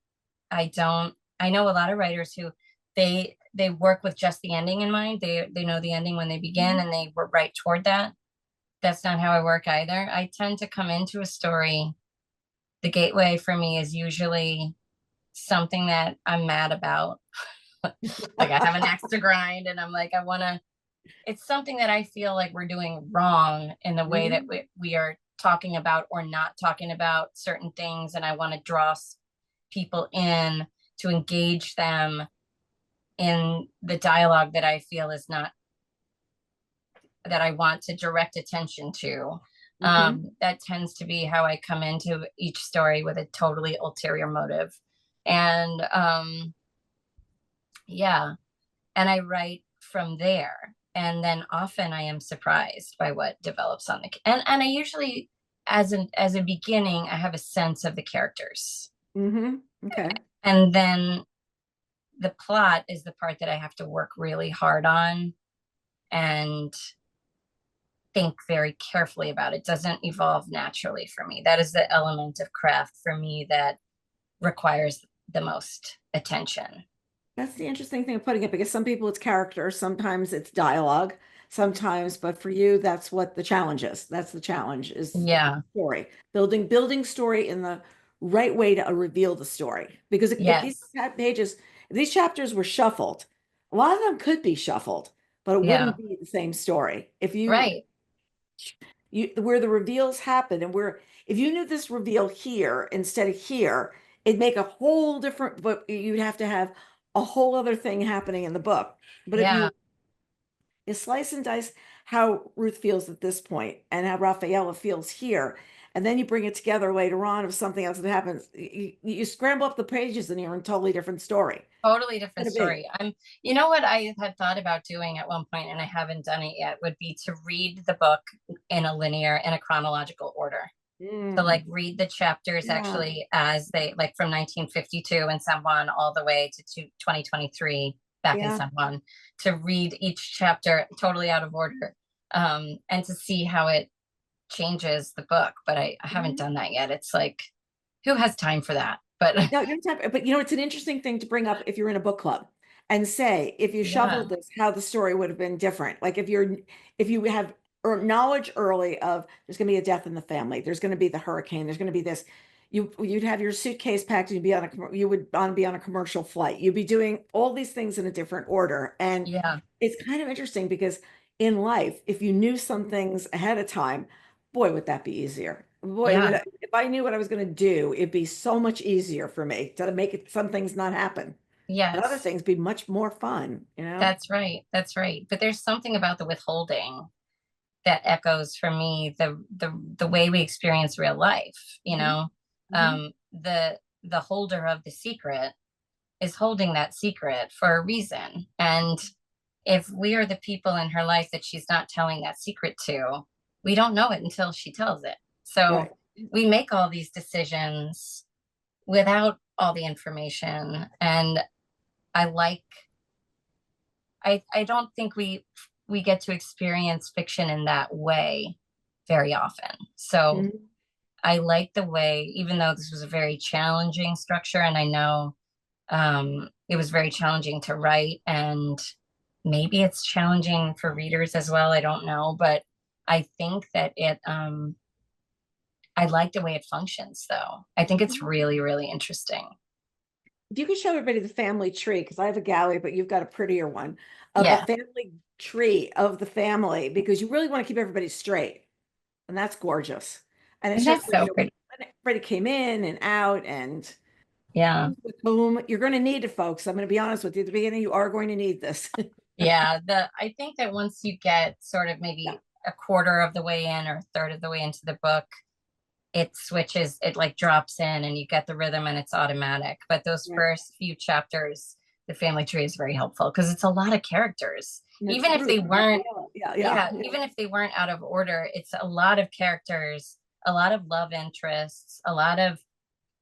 I know a lot of writers who they work with just the ending in mind. They know the ending when they begin Mhm. and they work right toward that. That's not how I work either. I tend to come into a story. The gateway for me is usually something that I'm mad about. Like I have an axe to grind and I'm like, I want to, it's something that I feel like we're doing wrong in the way that Mhm. we are talking about or not talking about certain things. And I want to draw people in to engage them in the dialogue that I feel is not, that I want to direct attention to. Mhm. That tends to be how I come into each story, with a totally ulterior motive. And yeah, and I write from there. And then often I am surprised by what develops on the, and I usually, as a beginning, I have a sense of the characters. Mhm. Okay. And then the plot is the part that I have to work really hard on and think very carefully about. It doesn't evolve naturally for me. That is the element of craft for me that requires the most attention. That's the interesting thing of putting it, because some people it's character, sometimes it's dialogue, sometimes, but for you, that's what the challenge is. That's the challenge is Yeah. story. Building story in the right way to reveal the story. Because if these Yes. pages, if these chapters were shuffled, a lot of them could be shuffled, but it Yeah. wouldn't be the same story. If Right. you where the reveals happen and where if you knew this reveal here instead of here, it'd make a whole different, but you'd have to have a whole other thing happening in the book. But if Yeah. you slice and dice how Ruth feels at this point and how Rafaela feels here, and then you bring it together later on of something else that happens, you scramble up the pages and you're in a totally different story. Totally different Gonna be. story. You know what I had thought about doing at one point, and I haven't done it yet, would be to read the book in a chronological order. To Mm, like read the chapters yeah, actually as they, like from 1952 in San Juan all the way to 2023 back in yeah. San Juan, to read each chapter totally out of order, and to see how it changes the book. But I haven't Mhm. done that yet. It's like, who has time for that? But No, you don't have, but you know, it's an interesting thing to bring up if you're in a book club and say, if you yeah, shuffled this, how the story would have been different. Like if you have knowledge early of there's going to be a death in the family, there's going to be the hurricane, there's going to be this, you'd have your suitcase packed, you'd be on you would on be on a commercial flight. You'd be doing all these things in a different order. And yeah, it's kind of interesting because in life, if you knew some things ahead of time, boy, would that be easier. Boy, yeah, if I knew what I was going to do, it'd be so much easier for me to make it some things not happen and other yes, things be much more fun, you know? that's right, that's right. But there's something about the withholding that echoes for me the way we experience real life, you Hmm. know. Hmm. The holder of the secret is holding that secret for a reason, and if we are the people in her life that she's not telling that secret to, we don't know it until she tells it. So Right. we make all these decisions without all the information. And I like, I don't think we get to experience fiction in that way very often. So Mhm. I like the way, even though this was a very challenging structure, and I know it was very challenging to write, and maybe it's challenging for readers as well. I don't know, but I think that I like the way it functions, though. I think it's really, really interesting. If you could show everybody the family tree, because I have a gallery, but you've got a prettier one of a Yeah, family tree of the family, because you really want to keep everybody straight. And that's gorgeous. And it shows that's where, so pretty. when everybody came in and out and Yeah. with whom you're going to need it, folks. I'm going to be honest with you. At the beginning, you are going to need this. Yeah, I think that once you get sort of Yeah. maybe a quarter of the way in or a third of the way into the book, it switches, it like drops in and you get the rhythm and it's automatic. But those Right. first few chapters, the family tree is very helpful because it's a lot of characters. And it's Even if Ruth they and weren't, Raphael. Yeah, yeah, yeah, even if they weren't out of order, it's a lot of characters, a lot of love interests, a lot of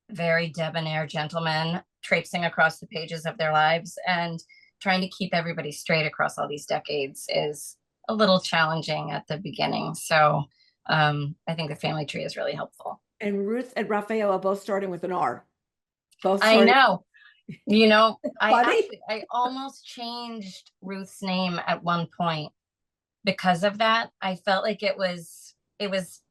very debonair gentlemen traipsing across the pages of their lives, and trying to keep everybody straight across all these decades is a little challenging at the beginning. So I think the family tree is really helpful. And Ruth and Raphael are both starting with an R. Both I starting. know, you know, Funny. I almost changed Ruth's name at one point because of that. I felt like it was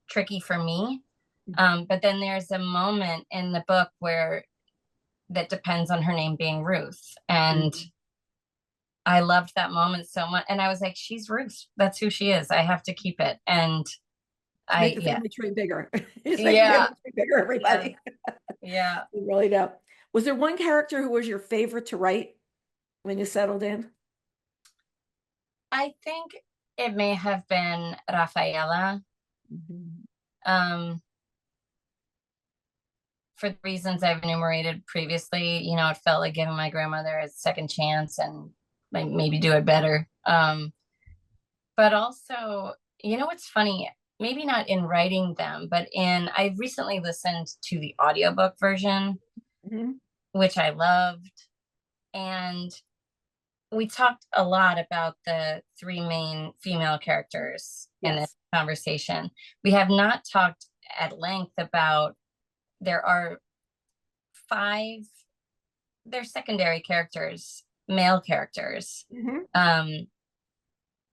tricky for me. But then there's a moment in the book where that depends on her name being Ruth. And Mhm. I loved that moment so much. And I was like, she's Ruth. That's who she is. I have to keep it. And To make the yeah, family tree bigger. Just make the yeah, family tree bigger, yeah, everybody. yeah. You really do. Was there one character who was your favorite to write when you settled in? I think it may have been Rafaela. Mhm. Um, for the reasons I've enumerated previously, it felt like giving my grandmother a second chance and like maybe do it better. But also, what's funny? Maybe not in writing them, but I recently listened to the audiobook version, Mhm. which I loved. And we talked a lot about the three main female characters in this Yes. conversation. We have not talked at length about there are five, they're secondary characters, male characters, Mhm. um,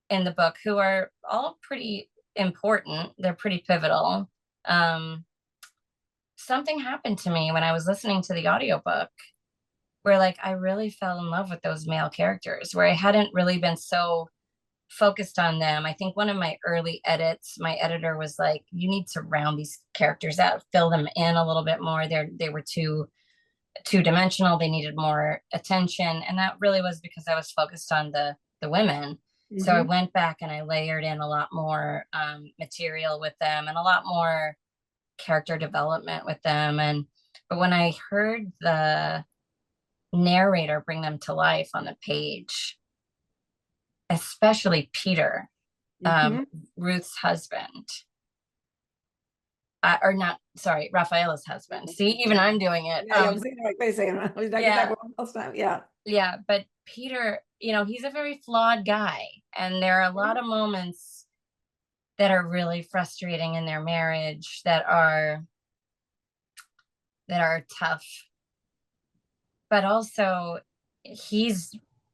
in the book who are all pretty important. They're pretty pivotal. Um, Something happened to me when I was listening to the audiobook where like I really fell in love with those male characters where I hadn't really been so focused on them. I think one of my early edits, my editor was like, you need to round these characters out, fill them in a little bit more. They were two dimensional. They needed more attention. And that really was because I was focused on the women. So I Mhm. went back and I layered in a lot more material with them and a lot more character development with them. But when I heard the narrator bring them to life on the page, especially Peter, um, Mhm. Ruth's husband, or not, sorry, Rafaela's husband. See, even I'm doing it. Yeah, yeah, I'm saying it right. Wait a second. I get that Yeah, wrong most time. Yeah. yeah. But Peter, he's a very flawed guy, and there are a lot of moments that are really frustrating in their marriage that are tough, but also he's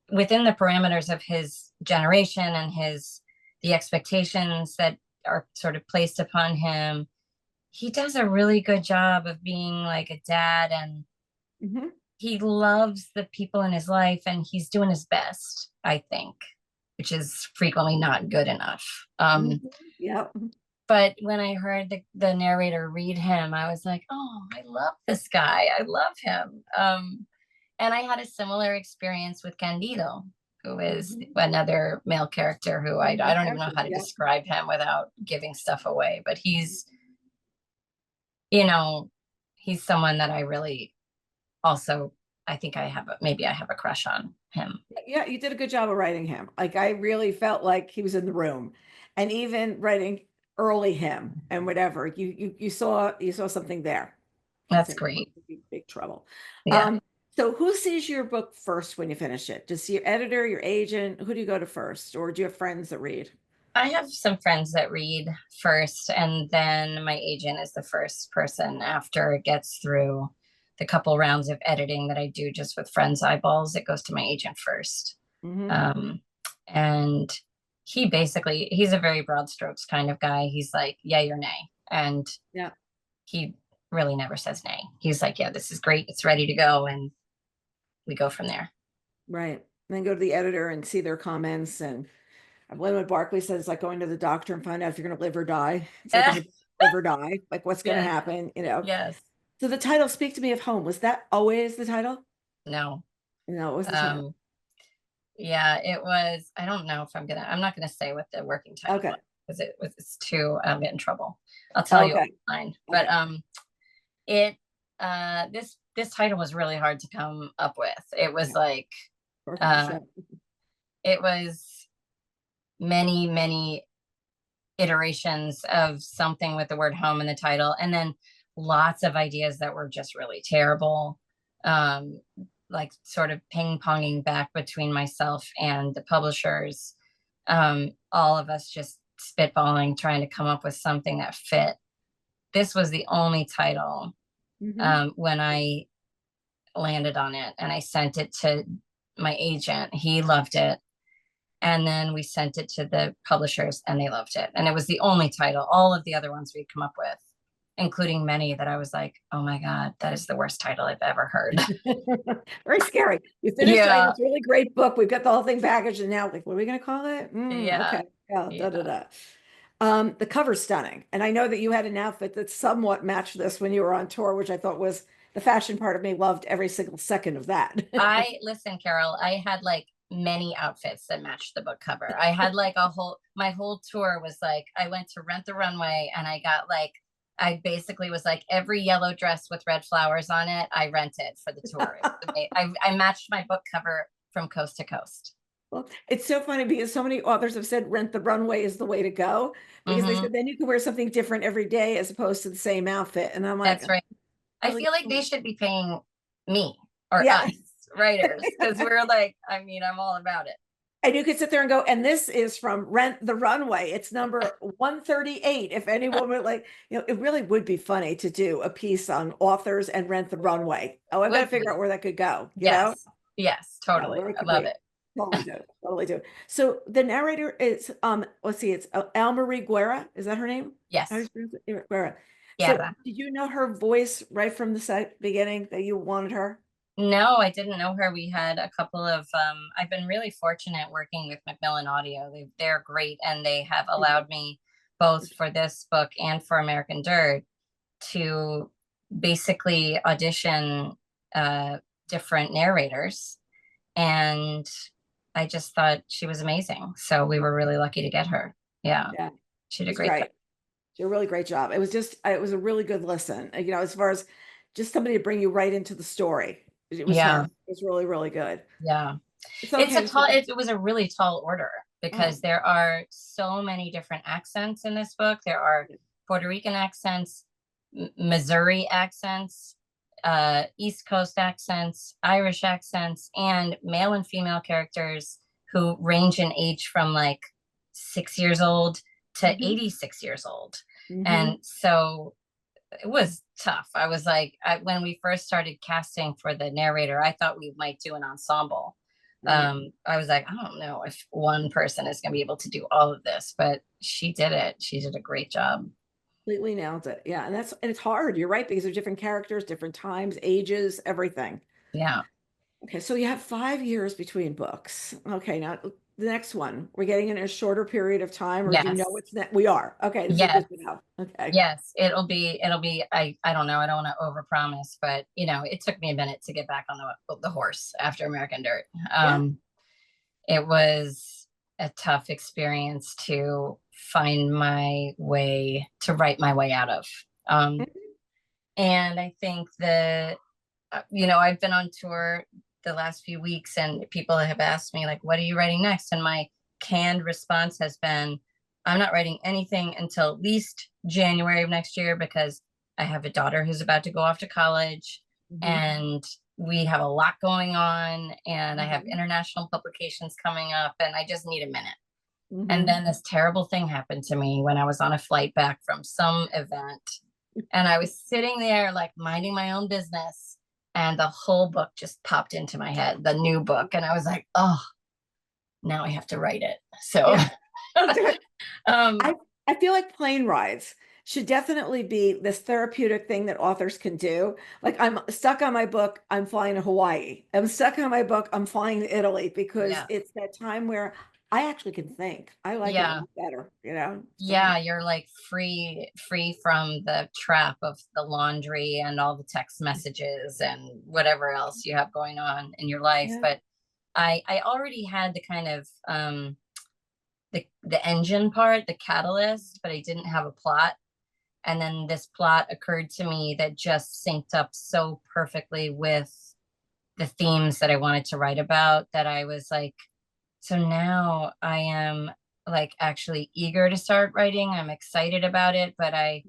within the parameters of his generation and the expectations that are sort of placed upon him. He does a really good job of being like a dad, and Mhm. he loves the people in his life and he's doing his best, I think, which is frequently not good enough. Mhm. Yeah. But when I heard the narrator read him, I was like, oh, I love this guy. I love him. And I had a similar experience with Candido, who is Mhm. another male character who I Mhm. don't even know Character. how to Yeah. describe him without giving stuff away. But you know, he's someone that I really also, I think maybe I have a crush on him. Yeah, you did a good job of writing him. Like I really felt like he was in the room. And even writing early him and whatever, you saw something there. That's Saying great. big trouble. Yeah. Um, So who sees your book first when you finish it? Does your editor, your agent? Who do you go to first? Or do you have friends that read? I have some friends that read first, and then my agent is the first person after it gets through the couple rounds of editing that I do just with friends' eyeballs. It goes to my agent first. Hmm. Um, and he's a very broad strokes kind of guy. He's like, yay or nay. And Yeah, he really never says nay. He's like, yeah, this is great. It's ready to go. And we go from there. right. Then go to the editor and see their comments. And I believe what Barkley says, like going to the doctor and find out if you're going to live or die. It's like, is it live or die? Like what's going to Yes. happen, you know? Yes. So the title, Speak to Me of Home, was that always the title? No. No, it was the title. Um, yeah, it was. I'm not gonna say what the working title Okay. was because it's too, I'll get in trouble. I'll tell you Okay. offline. But Okay. it this title was really hard to come up with. It was Okay. like Working the uh show. it was many iterations of something with the word home in the title, and then lots of ideas that were just really terrible. Um, like sort of ping-ponging back between myself and the publishers. All of us just spitballing, trying to come up with something that fit. This was the only title Hmm. when I landed on it, and I sent it to my agent. He loved it. And then we sent it to the publishers and they loved it. And it was the only title. All of the other ones we'd come up with, including many that I was like, oh my God, that is the worst title I've ever heard. Very scary. You finished writing Yeah. this really great book. We've got the whole thing packaged, and now, like, what are we going to call it? Yeah. Okay. Yeah, da da Yeah. da. The cover's stunning. And I know that you had an outfit that somewhat matched this when you were on tour, which I thought was the fashion part of me loved every single second of that. Listen, Carol, I had like many outfits that matched the book cover. I had like my whole tour was like, I went to Rent the Runway and I got like, I basically was like every yellow dress with red flowers on it, I rented for the tour. I matched my book cover from coast to coast. Well, it's so funny because so many authors have said Rent the Runway is the way to go because they Hmm. said then you can wear something different every day as opposed to the same outfit. And I'm like, That's right. I really? feel like they should be paying me or Yeah. us writers because we're like, I mean, I'm all about it. And you could sit there and go, and this is from Rent the Runway. It's number 138. If anyone would like, it really would be funny to do a piece on authors and Rent the Runway. Oh, I've got to Would figure out be. where that could go, you know? Yes. Yes, Yeah, totally. where it I could love be. it. Totally do. Totally do. So the narrator is, let's see, it's Almarie Guerra. Is that her name? How do Yes. you pronounce it? Guerra. So Yeah. did you know her voice right from the beginning that you wanted her? No, I didn't know her. We had a couple of I've been really fortunate working with Macmillan Audio. They're great and they have allowed me both for this book and for American Dirt to basically audition uh different narrators. And I just thought she was amazing. So we were really lucky to get her. Yeah, Yeah, she did a she's great job. great. Did a really great job. It was a really good listen. As far as just somebody to bring you right into the story. It was her. Yeah, It was really, really good. yeah. It's okay. It was a really tall order Oh, because there are so many different accents in this book. There are Puerto Rican accents, Missouri accents, East Coast accents, Irish accents, and male and female characters who range in age from like 6 years old to hmm 86 years old. hmm And so it was tough. I was like, when we first started casting for the narrator, I thought we might do an ensemble. right. I was like, I don't know if one person is going to be able to do all of this, but she did it. She did a great job. Completely nailed it. Yeah, and it's hard. You're right because there's different characters, different times, ages, everything. Yeah. Okay, so you have 5 years between books. Okay, now the next one, we're getting in a shorter period of time, or do you know Yes. it's that we are? Okay, this is Yes. good to know. Okay. Yes. I don't know. I don't want to overpromise, but it took me a minute to get back on the horse after American Dirt. Yeah. It was a tough experience to find my way to write my way out of. Um, Mhm. and I think that, I've been on tour the last few weeks and people have asked me, like, what are you writing next? And my canned response has been, I'm not writing anything until at least January of next year because I have a daughter who's about to go off to college. Mhm. And we have a lot going on and I have Mhm. international publications coming up and I just need a minute. And Mhm. then this terrible thing happened to me when I was on a flight back from some event. And I was sitting there, like minding my own business. And the whole book just popped into my head, the new book. And I was like, oh, now I have to write it. So, Yeah. um, I I feel like plane rides should definitely be this therapeutic thing that authors can do. Like I'm stuck on my book, I'm flying to Hawaii. I'm stuck on my book, I'm flying to Italy because yeah, it's that time where I actually can think. I like it a yeah, lot better, you know? So yeah. You're like free from the trap of the laundry and all the text messages and whatever else you have going on in your life. yeah. But I already had the kind of the engine part, the catalyst, but I didn't have a plot. And then this plot occurred to me that just synced up so perfectly with the themes that I wanted to write about that I was like, so now I am like actually eager to start writing. I'm excited about it, but I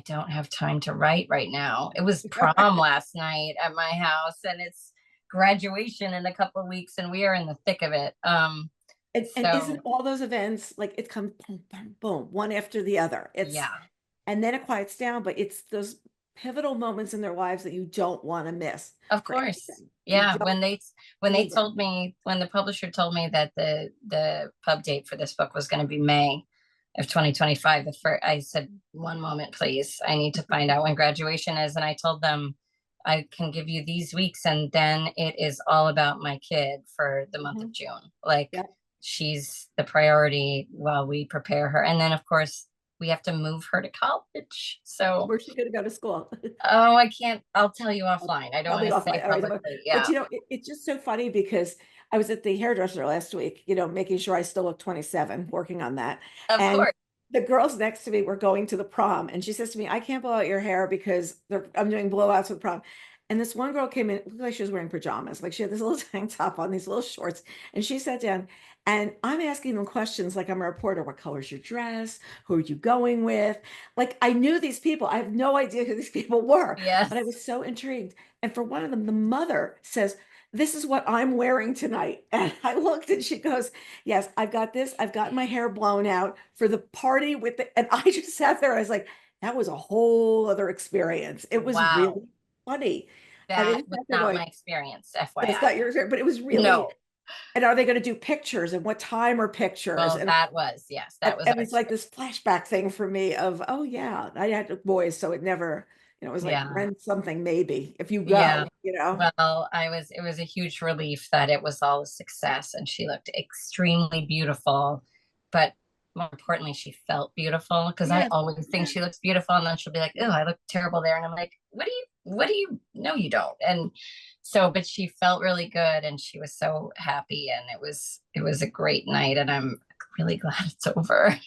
don't have time to write right now. It was prom last night at my house and it's graduation in a couple of weeks and we are in the thick of it. And isn't So all those events like it comes boom, boom, boom, one after the other? It's yeah. and then it quiets down, but it's those pivotal moments in their lives that you don't want to miss Of for course. anything. You Yeah, don't when they need them. told me when the publisher told me that the pub date for this book was going to be May of 2025, the first I said, one moment, please. I need to find out when graduation is. And I told them I can give you these weeks and then it is all about my kid for the month of Mhm. June. Like Yeah. she's the priority while we prepare her. And then of course we have to move her to college. So Where's she going to go to school? oh, I can't. I'll tell you offline. I don't I'll want be to off my, say all right. publicly. But Yeah, you know, it's just so funny because I was at the hairdresser last week, making sure I still look 27, working on that. of And course. the girls next to me were going to the prom, and she says to me, I can't blow out your hair because I'm doing blowouts for the prom. And this one girl came in, it looked like she was wearing pajamas. Like she had this little tank top on, these little shorts. And she sat down, and I'm asking them questions like I'm a reporter. What color's your dress? Who are you going with? Like I knew these people. I have no idea who these people were, but I Yes. was so intrigued. And for one of them, the mother says, this is what I'm wearing tonight. And I looked and she goes, yes, I've got this. I've got my hair blown out for the party with the, and I just sat there. I was like, that was a whole other experience. It was Wow. really funny. And I That just was sat there not going, my experience, that's FYI. not your experience, but it was really, No. and are they going to do pictures and what time are pictures? Well, that was, yes, that was And our it's like experience. this flashback thing for me of, oh yeah, I had boys, so it never, it was like Yeah. rent something maybe if you Yeah. go. Well, it was a huge relief that it was all a success and she looked extremely beautiful. But more importantly, she felt beautiful because I Yes, always think yes. she looks beautiful. And then she'll be like, oh, I look terrible there. And I'm like, what do you, no, you don't. And so, but she felt really good and she was so happy and it was a great night. And I'm really glad it's over.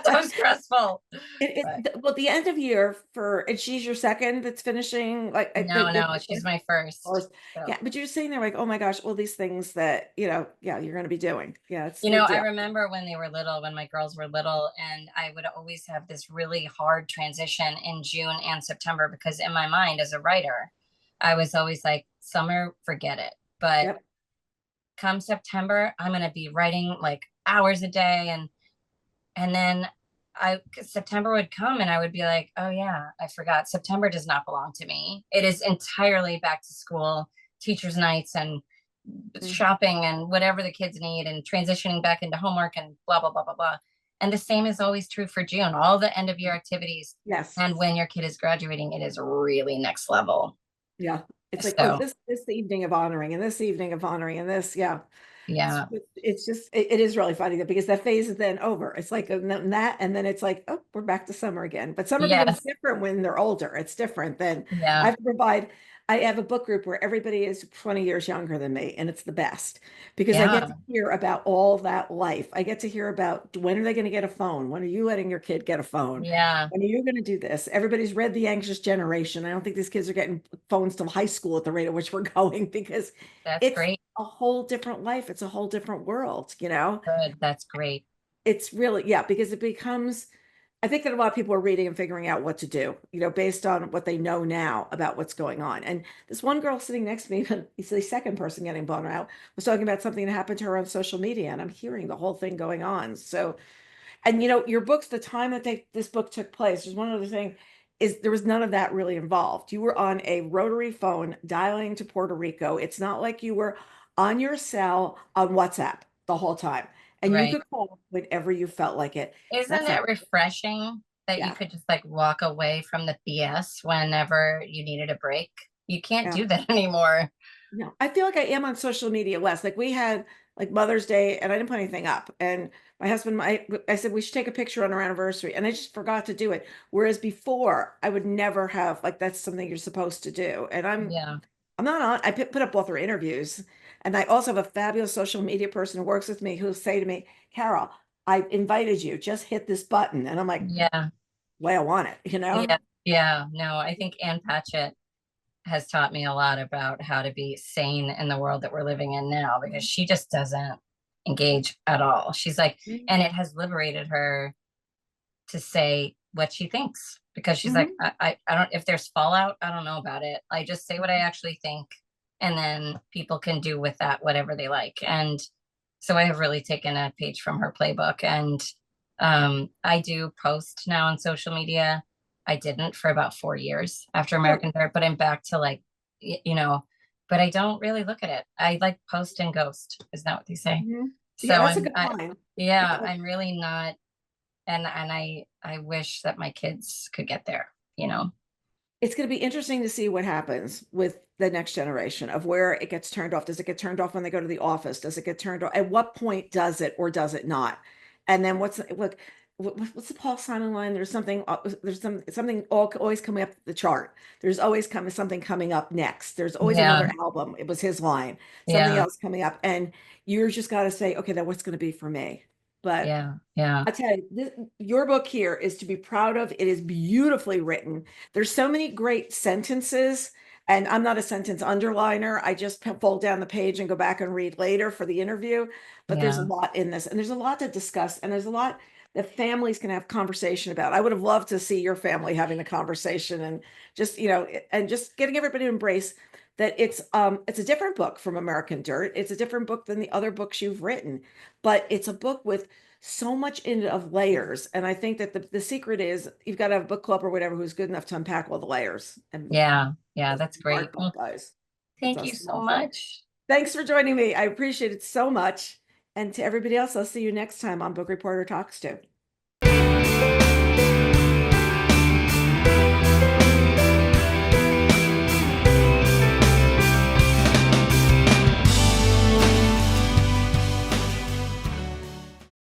So stressful. But Well, the end of year and she's your second that's finishing, like no, no, she's my first. first. So Yeah, but you're saying there like, oh my gosh, all these things that, yeah, you're going to be doing. Yeah, it's a you know, big I deal. remember when they were little, when my girls were little, and I would always have this really hard transition in June and September because in my mind as a writer, I was always like, summer, forget it. But Yep. come September, I'm going to be writing like hours a day and then I September would come and I would be like, oh yeah, I forgot. September does not belong to me. It is entirely back to school, teachers' nights and Mhm. shopping and whatever the kids need and transitioning back into homework and blah blah blah blah blah. And the same is always true for June. All the end of year activities Yes. and when your kid is graduating, it is really next level. Yeah. It's like, oh, So this evening of honoring and this evening of honoring and this, yeah. yeah, It's just it is really funny that because that phase is then over. It's like that, and then it's like, oh, we're back to summer again. But summer becomes yes, different when they're older. It's different than I yeah, have to provide. I have a book group where everybody is 20 years younger than me, and it's the best because I get to yeah, hear about all that life. I get to hear about when are they going to get a phone? When are you letting your kid get a phone? yeah. When are you going to do this? Everybody's read The Anxious Generation. I don't think these kids are getting phones till high school at the rate at which we're going because That's it's great. a whole different life. It's a whole different world. Good. That's great. It's really, yeah, because it becomes I think that a lot of people are reading and figuring out what to do, based on what they know now about what's going on. And this one girl sitting next to me, he's the second person getting blown out, was talking about something that happened to her on social media, and I'm hearing the whole thing going on. So, and your books, the time that this book took place, there's one other thing, is there was none of that really involved. You were on a rotary phone dialing to Puerto Rico. It's not like you were on your cell on WhatsApp the whole time. And you Right. could call whenever you felt like it. Isn't That's a it refreshing that you Yeah. could just like walk away from the BS whenever you needed a break? You can't Yeah. do that anymore. No, I feel like I am on social media less. Like we had like Mother's Day and I didn't put anything up. And my husband, I said we should take a picture on our anniversary and I just forgot to do it. Whereas before I would never have, like, that's something you're supposed to do. And Yeah. I'm not on, I put up both our interviews. And I also have a fabulous social media person who works with me who'll say to me, Carol, I invited you, just hit this button. And I'm like, Yeah. way I want it? Yeah. Yeah. No, I think Ann Patchett has taught me a lot about how to be sane in the world that we're living in now because she just doesn't engage at all. She's like, and it has liberated her to say what she thinks because she's like, Mm-hmm. I don't, if there's fallout, I don't know about it. I just say what I actually think. And then people can do with that whatever they like. And so I have really taken a page from her playbook. And I do post now on social media. I didn't for about 4 years after Sure. American Dirt, but I'm back to like, but I don't really look at it. I like post and ghost. Is that what they say? Mm-hmm. Yeah, So that's a good line. yeah, I'm really not, and I wish that my kids could get there. It's going to be interesting to see what happens with the next generation of where it gets turned off. Does it get turned off when they go to the office? Does it get turned off? At what point does it or does it not? And then what's the Paul Simon line? There's something always coming up the chart. There's always something coming up next. There's always Yeah, another album. It was his line. Something yeah, else coming up, and you're just got to say, okay, then what's going to be for me? But yeah, yeah, I tell you, your book here is to be proud of. It is beautifully written. There's so many great sentences, and I'm not a sentence underliner. I just fold down the page and go back and read later for the interview. But there's a yeah, lot in this, and there's a lot to discuss, and there's a lot that families can have conversation about. I would have loved to see your family having the conversation and just getting everybody to embrace that it's a different book from American Dirt. It's a different book than the other books you've written, but it's a book with so much in it of layers. And I think that the secret is you've got to have a book club or whatever who's good enough to unpack all the layers. And yeah, yeah. that's That's the hard great. part, Well, guys. It's thank a you so small thing. much. Thanks for joining me. I appreciate it so much. And to everybody else, I'll see you next time on Book Reporter Talks to.